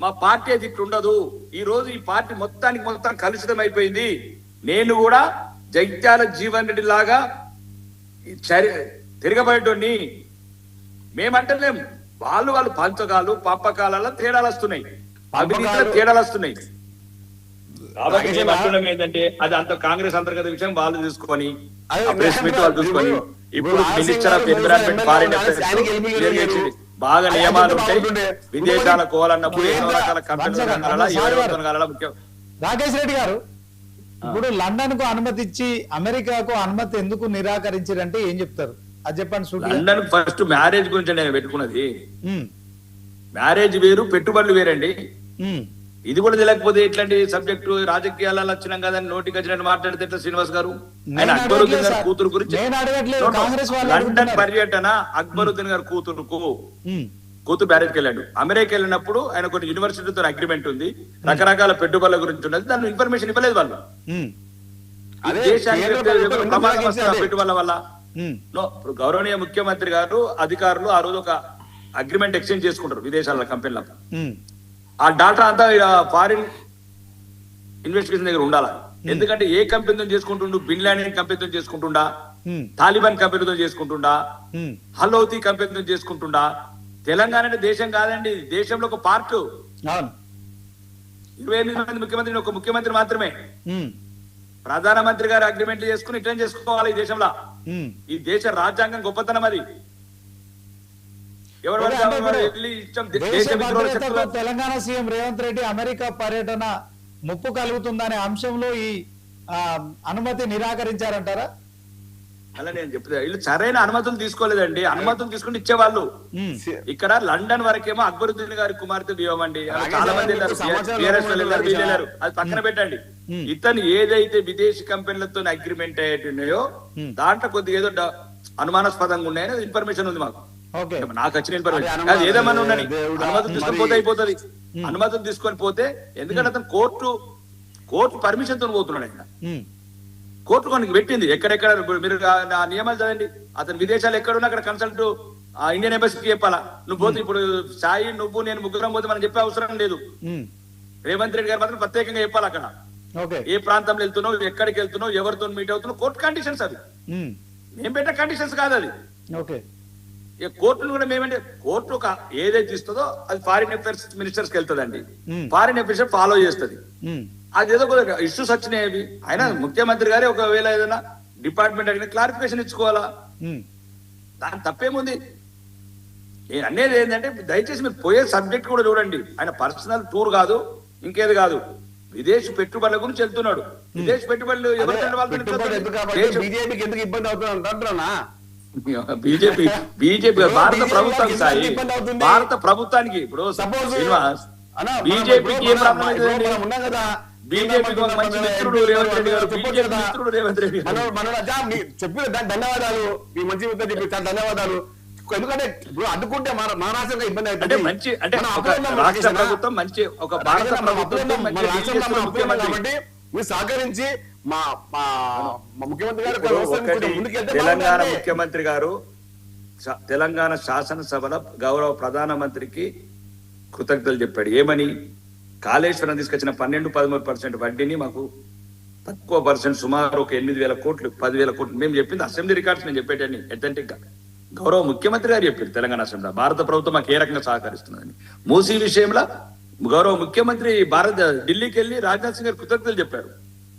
S4: మా పార్టీ అది ఇట్లుండదు ఈ రోజు ఈ పార్టీ మొత్తం కలుషితం అయిపోయింది నేను కూడా జగిత్యాల జీవన్ రెడ్డి లాగా తిరగబడేటోని మేమంటలేం వాళ్ళు పంచకాలు పంపకాలలో తేడాలు వస్తున్నాయి అవినీతిలో తేడాలు వస్తున్నాయి కాబట్టి మేమంటున్నాం ఏంటంటే అది అంత కాంగ్రెస్ అంతర్గత విషయం వాళ్ళు చూసుకొని ప్రెస్ మీట్ వాళ్ళు చూసుకొని ఇప్పుడు minister of environment foreign affairs బాగా నియమాలు ఉంటాయి విదేశాలకు పోవాలన్నప్పుడు ఎన్నో రకాల కంపెనీలు ముఖ్యం
S1: రాకేష్ రెడ్డి గారు ఇప్పుడు లండన్ కు అనుమతి ఇచ్చి అమెరికాకు అనుమతి ఎందుకు నిరాకరించారంటే ఏం చెప్తారు అది చెప్పండి
S4: లండన్ ఫస్ట్ మ్యారేజ్ గురించి నేను పెట్టుకున్నది మ్యారేజ్ వేరు పెట్టుబడులు వేరండి ఇది కూడా తెలియకపోతే ఇట్లాంటి సబ్జెక్టు రాజకీయాలలో వచ్చినాం కదా నోటికి వచ్చినట్టు మాట్లాడితే ఎట్లా శ్రీనివాస్ గారు ఆయన అక్బరుద్దీన్ గారి కూతురు గురించి లండన్ పర్యటన అక్బరుద్దీన్ గారి కూతురు మ్యారేజ్కి వెళ్ళాడు అమెరికా వెళ్ళినప్పుడు ఆయన కొన్ని యూనివర్సిటీతో అగ్రిమెంట్ ఉంది రకరకాల పెట్టుబడుల గురించి ఉన్నది దాని ఇన్ఫర్మేషన్ ఇవ్వలేదు వాళ్ళు పెట్టుబడుల వల్ల ఇప్పుడు గౌరవనీయ ముఖ్యమంత్రి గారు అధికారులు ఆ రోజు ఒక అగ్రిమెంట్ ఎక్స్చేంజ్ చేసుకుంటారు విదేశాల కంపెనీలకు ఆ డాటా అంతా ఫారిన్ ఇన్వెస్టిగేషన్ దగ్గర ఉండాలి ఎందుకంటే ఏ కంపెనీతో చేసుకుంటుండు బిన్ లాడెన్ కంపెనీతో చేసుకుంటుండా తాలిబాన్ కంపెనీతో చేసుకుంటుండా హలౌతీ కంపెనీతో చేసుకుంటుండా తెలంగాణ అంటే దేశం కాదండి, దేశంలో ఒక పార్ట్.
S1: అవును.
S4: 28 మంది ముఖ్యమంత్రి, ఒక ముఖ్యమంత్రి మాత్రమే.
S1: ఉమ్,
S4: ప్రధానమంత్రి గారు అగ్రిమెంట్లు చేసుకుని ఇట్లా చేసుకోవాలి ఈ దేశంలో.
S1: ఉమ్.
S4: ఈ దేశ రాజ్యాంగం గొప్పతనం అది. ఎవరు
S1: అంటే ఇప్పుడు
S4: వెళ్ళి ఇష్టం
S1: దేశ
S4: దేశ విద్రోహ
S1: భద్రతకు
S4: శక్తులు.
S1: తెలంగాణ సీఎం రేవంత్ రెడ్డి అమెరికా పర్యటన ముప్పు కలుగుతుందనే అంశంలో ఈ అనుమతి నిరాకరించారంటారా?
S4: అలా నేను చెప్తా, వీళ్ళు సరైన అనుమతులు తీసుకోలేదండి. అనుమతులు తీసుకుని ఇచ్చేవాళ్ళు.
S1: ఉమ్,
S4: ఇక్కడ లండన్ వరకేమో అక్బరుద్దీన్ గారి కుమార్తె ఇవ్వమండి, చాలా మంది వెళ్ళారు, BRS వాళ్ళు వెళ్ళారు, వీళ్ళు వెళ్ళారు. అది పక్కన పెట్టండి. ఇతను ఏదైతే విదేశీ కంపెనీలతో అగ్రిమెంట్ అయ్యేటున్నాయో దాంట్లో కొద్దిగా ఏదో అనుమానాస్పదంగా ఉన్నాయని ఇన్ఫర్మేషన్ ఉంది మాకు.
S1: ఓకే.
S4: నాకు వచ్చిన ఇన్ఫర్మేషన్ అది ఏదేమన్నా ఉండని అనుమతులు తీసుకొని పోతే అయిపోతుంది. అనుమతులు తీసుకొని పోతే, ఎందుకంటే అతను కోర్టు పర్మిషన్ తో పోతున్నాడు. ఆయన
S1: ఉమ్,
S4: కోర్టు కొనికి పెట్టింది ఎక్కడెక్కడ. మీరు ఆ నియమాలు చదవండి. అతను విదేశాలు ఎక్కడున్నా అక్కడ కన్సల్ట్ ఇండియన్ ఎంబసీకి చెప్పాలా. నువ్వు పోతే ఇప్పుడు సాయి నువ్వు నేను ముగ్గురం పోతే మనం చెప్పే అవసరం లేదు.
S1: ఉమ్,
S4: రేవంత్ రెడ్డి గారు మాత్రం ప్రత్యేకంగా చెప్పాలి అక్కడ
S1: ఓకే.
S4: ఏ ప్రాంతంలో వెళ్తున్నావు, ఎక్కడికి వెళ్తున్నావు, ఎవరితో మీట్ అవుతున్నావు. కోర్టు కండిషన్స్ అది.
S1: ఉమ్,
S4: మేము పెట్టిన కండిషన్స్ కాదు అది.
S1: ఓకే.
S4: ఇక కోర్టును కూడా మేమంటే కోర్టు ఒక ఏదైతే ఇస్తుందో అది ఫారిన్ అఫైర్స్ మినిస్టర్స్ కి వెళ్తుందండి. ఫారిన్ అఫైర్స్ ఫాలో చేస్తుంది.
S1: ఉమ్,
S4: అది ఏదో కొద్దిగా ఇష్యూస్ వచ్చినాయి. ఆయన ముఖ్యమంత్రి గారే ఒకవేళ ఏదైనా డిపార్ట్మెంట్ అడిగిన క్లారిఫికేషన్ ఇచ్చుకోవాలా.
S1: ఉమ్,
S4: దాని తప్పేముంది? నేను అనేది ఏంటంటే దయచేసి మీరు పోయే సబ్జెక్ట్ కూడా చూడండి. ఆయన పర్సనల్ టూర్ కాదు, ఇంకేది కాదు, విదేశీ పెట్టుబడుల గురించి వెళ్తున్నాడు. విదేశీ పెట్టుబడులు
S2: బీజేపీకి ఎందుకు ఇబ్బంది అవుతుంది అంటున్నా?
S4: బీజేపీ భారత ప్రభుత్వానికి సాయి, భారత ప్రభుత్వానికి ఇప్పుడు శ్రీనివాస్ బీజేపీకి ఏం ప్రాబ్లం అవుతుందండి? బీజేపీకి ఒక మంచి మిత్రుడు రేవంత్ రెడ్డి గారు, బీజేపీ మిత్రుడు రేవంత్ రెడ్డి గారు.
S2: చెప్పిన ధన్యవాదాలు. మీ మంచి మిత్రుడు చెప్పి చాలా ధన్యవాదాలు. ఎందుకంటే ఇప్పుడు అడ్డుకుంటే మన రాష్ట్రంగా ఇబ్బంది
S4: అంటే
S2: అవుతుంది.
S4: మంచి అంటే ఒక రాష్ట్ర ప్రభుత్వం మంచి ఒక భారత ప్రభుత్వం
S2: కాబట్టి మీరు సహకరించి మా ముఖ్యమంత్రి గారు
S4: తెలంగాణ ముఖ్యమంత్రి గారు తెలంగాణ శాసనసభలో గౌరవ ప్రధానమంత్రికి కృతజ్ఞతలు చెప్పాడు. ఏమని? కాళేశ్వరం తీసుకొచ్చిన 12-13% వడ్డీని మాకు తక్కువ పర్సెంట్, సుమారు ఒక 8,000 కోట్లు 10,000 కోట్లు మేము చెప్పింది అసెంబ్లీ రికార్డ్స్ నేను చెప్పేటండి. అథెంటిక్ గా గౌరవ ముఖ్యమంత్రి గారు చెప్పారు తెలంగాణ అసెంబ్లీ భారత ప్రభుత్వం మాకు ఏ రకంగా సహకరిస్తుందని. మూసీ విషయంలో గౌరవ ముఖ్యమంత్రి ఢిల్లీకి వెళ్ళి రాజ్నాథ్ సింగ్ గారు కృతజ్ఞతలు చెప్పారు,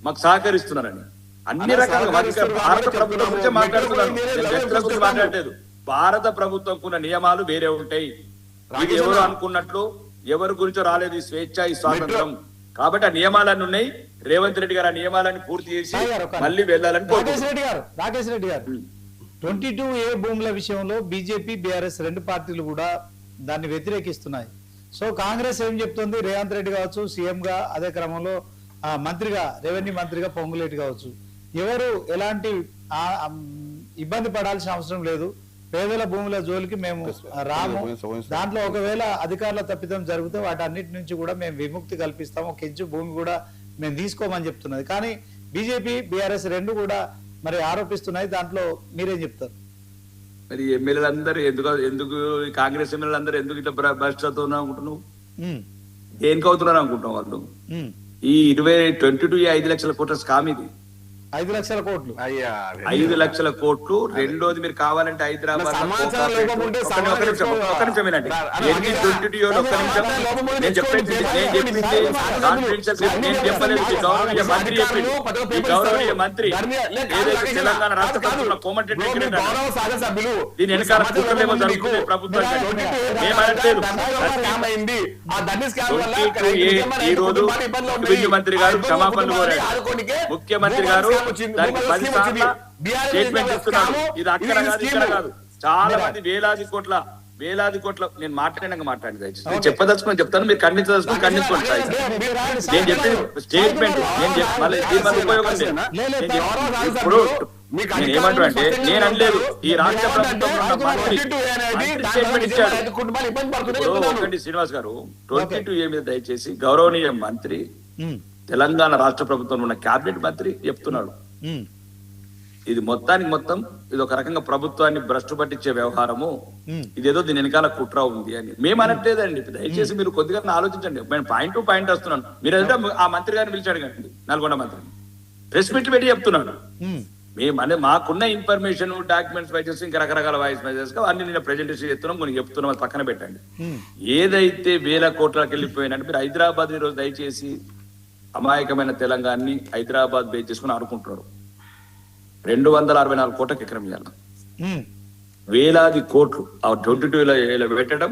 S4: మాకు సహకరిస్తున్నారని. అన్ని రకాలుగా భారత ప్రభుత్వం గురించి మాట్లాడుతున్నాను, మాట్లాడలేదు. భారత ప్రభుత్వం ఉన్న నియమాలు వేరే ఉంటాయి. ఇది ఎవరు అనుకున్నట్లు ఎవరి గురించో రాలేదు. ఈ స్వేచ్ఛ, ఈ స్వాతంత్రం. కాబట్టి ఆ నియమాలన్నీ ఉన్నాయి. రేవంత్ రెడ్డి గారు ఆ నియమాలను పూర్తి చేసి మళ్ళీ వెళ్ళాలని
S1: రాకేష్ రెడ్డి గారు 22A భూముల విషయంలో బీజేపీ బీఆర్ఎస్ రెండు పార్టీలు కూడా దాన్ని వ్యతిరేకిస్తున్నాయి. సో కాంగ్రెస్ ఏం చెప్తుంది? రేవంత్ రెడ్డి కావచ్చు సీఎం గా, అదే క్రమంలో మంత్రిగా, రెవెన్యూ మంత్రిగా పొంగులేటి కావచ్చు, ఎవరు ఎలాంటి ఇబ్బంది పడాల్సిన అవసరం లేదు, పేదల భూముల జోలికి మేము రాము, దాంట్లో ఒకవేళ అధికారుల తప్పిదం జరిగితే వాటి అన్నిటి నుంచి కూడా మేము విముక్తి కల్పిస్తాము, ఒక ఇంచు భూమి కూడా మేము తీసుకోమని చెప్తున్నది. కానీ బీజేపీ బీఆర్ఎస్ రెండు కూడా మరి ఆరోపిస్తున్నాయి. దాంట్లో మీరేం చెప్తారు?
S4: మరి ఎమ్మెల్యేలు అందరూ ఎందుకు కాంగ్రెస్ ఎమ్మెల్యేలు అందరూ ఎందుకు ఇట్లా భ్రష్ట్ అవుతున్నారు అనుకుంటున్నావు? దేనికి అవుతున్నారు అనుకుంటున్నావు? వాళ్ళు ఈ 2022 5 లక్షల కోట్ల స్కామ్ ఇది.
S1: 5 లక్షల కోట్లు
S4: 5 లక్షల కోట్లు. రెండోది మీరు కావాలంటే హైదరాబాద్ గౌరవనీయ మంత్రి ఏదైతే తెలంగాణ రాష్ట్ర ప్రభుత్వం కోమటిరెడ్డి దీని వెనకాల కుట్రలేమో జరుగుతుంది ప్రభుత్వానికి ఏమనట్లేదు. ఈ రోజు రెవెన్యూ మంత్రి గారు క్షమాపణలు కోరారు. ముఖ్యమంత్రి గారు దానికి 10 సార్లు స్టేట్మెంట్ ఇస్తున్నారు. ఇది అక్కడ కాదు, ఇక్కడ కాదు. చాలా మంది వేలాది కోట్ల నేను మాట్లాడి చెప్పదలుచుకుని చెప్తాను, మీరు ఖండించదలుచుకుని ఖండించుకోండి. నేను చెప్పిన స్టేట్మెంట్ ఉపయోగం ఇప్పుడు నేను ఏమంటున్నా అంటే నేను అనలేదు. ఈ రాష్ట్ర ప్రభుత్వం మంత్రి స్టేట్మెంట్ ఇచ్చాడు. ఒకటి శ్రీనివాస్ గారు 22A మీద దయచేసి గౌరవనీయ మంత్రి తెలంగాణ రాష్ట్ర ప్రభుత్వంలో ఉన్న క్యాబినెట్ మంత్రి చెప్తున్నాడు, ఇది మొత్తం ఇది ఒక రకంగా ప్రభుత్వాన్ని భ్రష్టు పట్టించే వ్యవహారము, ఇదేదో దీని వెనకాల కుట్ర ఉంది అని మేము అనట్లేదండి. దయచేసి మీరు కొద్దిగా ఆలోచించండి. నేను పాయింట్ టు పాయింట్ వస్తున్నాను. మీరు ఏదంటే ఆ మంత్రి గారిని పిలిచాడు కండి, నల్గొండ మంత్రిని ప్రెస్ మీట్ పెట్టి చెప్తున్నాడు. మేము మాకున్న ఇన్ఫర్మేషన్ డాక్యుమెంట్స్ వైజెస్ ఇంకా రకరకాల వాయిస్ మెసేజెస్ అన్ని నేను ప్రెజెంటేషన్ చేస్తున్నాం, మనం చెప్తున్నాం, అది పక్కన పెట్టండి. ఏదైతే వేల కోట్లకి వెళ్ళిపోయినట్టు మీరు హైదరాబాద్ ఈ రోజు దయచేసి అమాయకమైన తెలంగాణని హైదరాబాద్ బేస్ చేసుకుని ఆడుకుంటున్నారు. 264 కోట్లకి ఎకరం ఇవ్వాలి, వేలాది కోట్లు ఆ 22 పెట్టడం,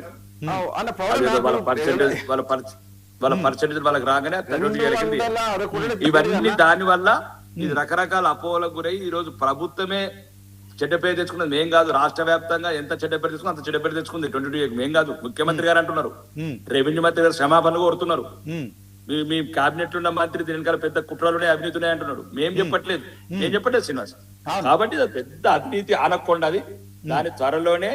S4: వాళ్ళ పర్సెంటేజ్ వాళ్ళకి రాగానే ఇవన్నీ దాని వల్ల ఇది రకరకాల అపోహలకు గురై ఈ రోజు ప్రభుత్వమే చెడ్డ పేరు తెచ్చుకున్నది. మేం కాదు, రాష్ట్ర వ్యాప్తంగా ఎంత చెడ్డ పేరు తెచ్చుకుంది అంత చెడ్డ పేరు తెచ్చుకుంది 22 మేం కాదు, ముఖ్యమంత్రి గారు అంటున్నారు, రెవెన్యూ మంత్రి గారు క్షమాపణలు కోరుతున్నారు, మీ కేబినెట్ ఉన్న మంత్రి దీని వెనకాల పెద్ద కుట్రలునే అవినీతినే అంటున్నాడు. మేం చెప్పట్లేదు, నేను చెప్పట్లేదు శ్రీనివాస్. కాబట్టి ఇది పెద్ద అవినీతి ఆనకొండది. దాని త్వరలోనే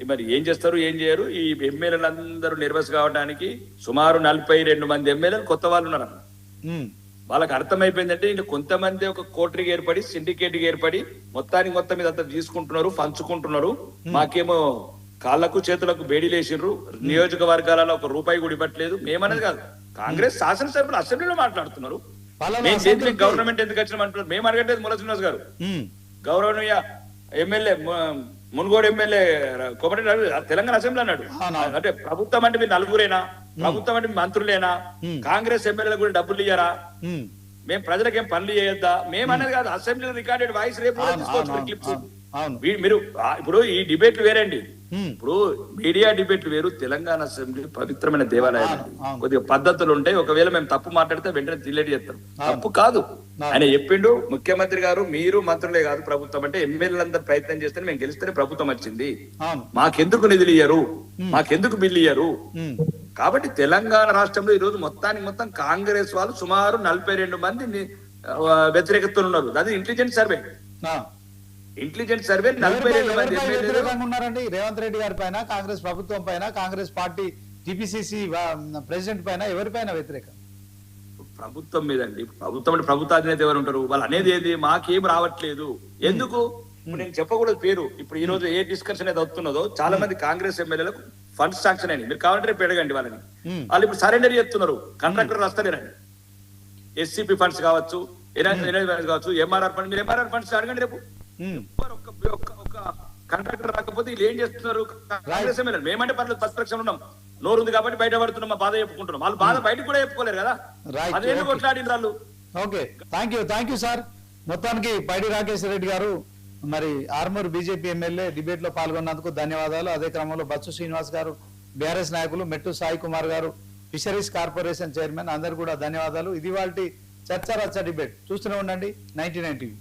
S4: మరి ఏం చేస్తారు ఏం చేయరు. ఈ ఎమ్మెల్యేలు అందరూ నిర్వస్ కావడానికి సుమారు 42 మంది ఎమ్మెల్యేలు కొత్త వాళ్ళు ఉన్నారు. వాళ్ళకి అర్థమైపోయిందంటే ఇంకా కొంతమంది ఒక కోటరీకి ఏర్పడి సిండికేట్కి ఏర్పడి మొత్తానికి మొత్తం మీద అంతా తీసుకుంటున్నారు, పంచుకుంటున్నారు. మాకేమో కాళ్లకు చేతులకు బేడీలేసిర్రు, నియోజకవర్గాలలో ఒక రూపాయి కూడా ఇవ్వట్లేదు. మేమనేది కాదు, కాంగ్రెస్ శాసనసభ్యులు అసెంబ్లీలో మాట్లాడుతున్నారు. మేము చేతి గవర్నమెంట్ ఎందుకు వచ్చినాం అంటున్నారు. మేము అడగట్లేదు ముల్ల శ్రీనివాస్ గారు. గౌరవనీయ ఎమ్మెల్యే మునుగోడు ఎమ్మెల్యే కోమటి తెలంగాణ అసెంబ్లీ అన్నాడు, అంటే ప్రభుత్వం అంటే మీరు నలుగురేనా, ప్రభుత్వం అంటే మంత్రులేనా, కాంగ్రెస్ ఎమ్మెల్యేలకు కూడా డబ్బులు ఇయ్యారా, మేము ప్రజలకు ఏం పనులు చేయొద్దా, మేము అనేది కాదు. అసెంబ్లీ రికార్డెడ్ వాయిస్ రేపు క్లిప్స్. మీరు ఇప్పుడు ఈ డిబేట్లు వేరండి, ఇప్పుడు మీడియా డిబేట్లు వేరు, తెలంగాణ అసెంబ్లీ పవిత్రమైన దేవాలయం. కొద్దిగా పద్ధతులు ఉంటాయి. ఒకవేళ మేము తప్పు మాట్లాడితే వెంటనే డిలీట్ చేస్తాం, తప్పు కాదు. ఆయన చెప్పిండు ముఖ్యమంత్రి గారు, మీరు మంత్రులే కాదు ప్రభుత్వం అంటే ఎమ్మెల్యేలందరూ ప్రయత్నం చేస్తే మేము గెలిస్తేనే ప్రభుత్వం వచ్చింది, మాకెందుకు నిధులు ఇయ్యరు, మాకెందుకు బిల్లు ఇయ్యరు. కాబట్టి తెలంగాణ రాష్ట్రంలో ఈ రోజు మొత్తానికి మొత్తం కాంగ్రెస్ వాళ్ళు సుమారు 42 మంది వ్యతిరేకతలు ఉన్నారు. అది ఇంటెలిజెన్స్ సర్వే, ఇంటెలిజెన్స్ సర్వే 42 మంది
S1: ఉన్నారండి. రేవంత్ రెడ్డి గారి పైన, కాంగ్రెస్ ప్రభుత్వం పైన, కాంగ్రెస్ పార్టీ టిపిసిసి ప్రెసిడెంట్ పైన, ఎవరిపైన వ్యతిరేకం?
S4: ప్రభుత్వం మీద అండి. ప్రభుత్వం అంటే ప్రభుత్వ అధినేత ఎవరు ఉంటారు, వాళ్ళు అనేది ఏది, మాకేం రావట్లేదు ఎందుకు. ఇప్పుడు నేను చెప్పకూడదు పేరు. ఇప్పుడు ఈ రోజు ఏ డిస్కషన్ అయితే అవుతున్నదో చాలా మంది కాంగ్రెస్ ఎమ్మెల్యేలకు ఫండ్స్ శాంక్షన్ అయ్యి, మీరు కావాలంటే రేపు అడగండి వాళ్ళని. వాళ్ళు ఇప్పుడు సరెండర్ చేస్తున్నారు, కాంట్రాక్టర్ వస్తలేరండి. ఎస్సీపీ ఫండ్స్ కావచ్చు, కావచ్చు, ఎంఆర్ఆర్ ఫండ్, మీరు ఎంఆర్ఆర్ ఫండ్స్ అడగండి రేపు. ఒక కాంట్రాక్టర్ రాకపోతే వీళ్ళు ఏం చేస్తున్నారు కాంగ్రెస్ ఎమ్మెల్యే. మేమంటే పర్లేదు ప్రతిపక్షంలో ఉన్నాం, నోరు ఉంది కాబట్టి బయట పడుతున్నాం, మా బాధ చెప్పుకుంటున్నాం. వాళ్ళు బాధ బయటకు కూడా చెప్పుకోలేరు కదా, అదేంటి కొట్లాడిన వాళ్ళు.
S1: Okay, thank you sir. మొత్తానికి పైడి రాకేష్ రెడ్డి గారు మరి ఆర్మూర్ బీజేపీ ఎమ్మెల్యే డిబేట్ లో పాల్గొన్నందుకు ధన్యవాదాలు. అదే క్రమంలో బచ్చు శ్రీనివాస్ గారు, బీఆర్ఎస్ నాయకులు, మెట్టు సాయి కుమార్ గారు, ఫిషరీస్ కార్పొరేషన్ చైర్మన్, అందరు కూడా ధన్యవాదాలు. ఇది వాళ్ళ చర్చా రచ్చ డిబేట్. చూస్తూనే ఉండండి 99 టీవీ.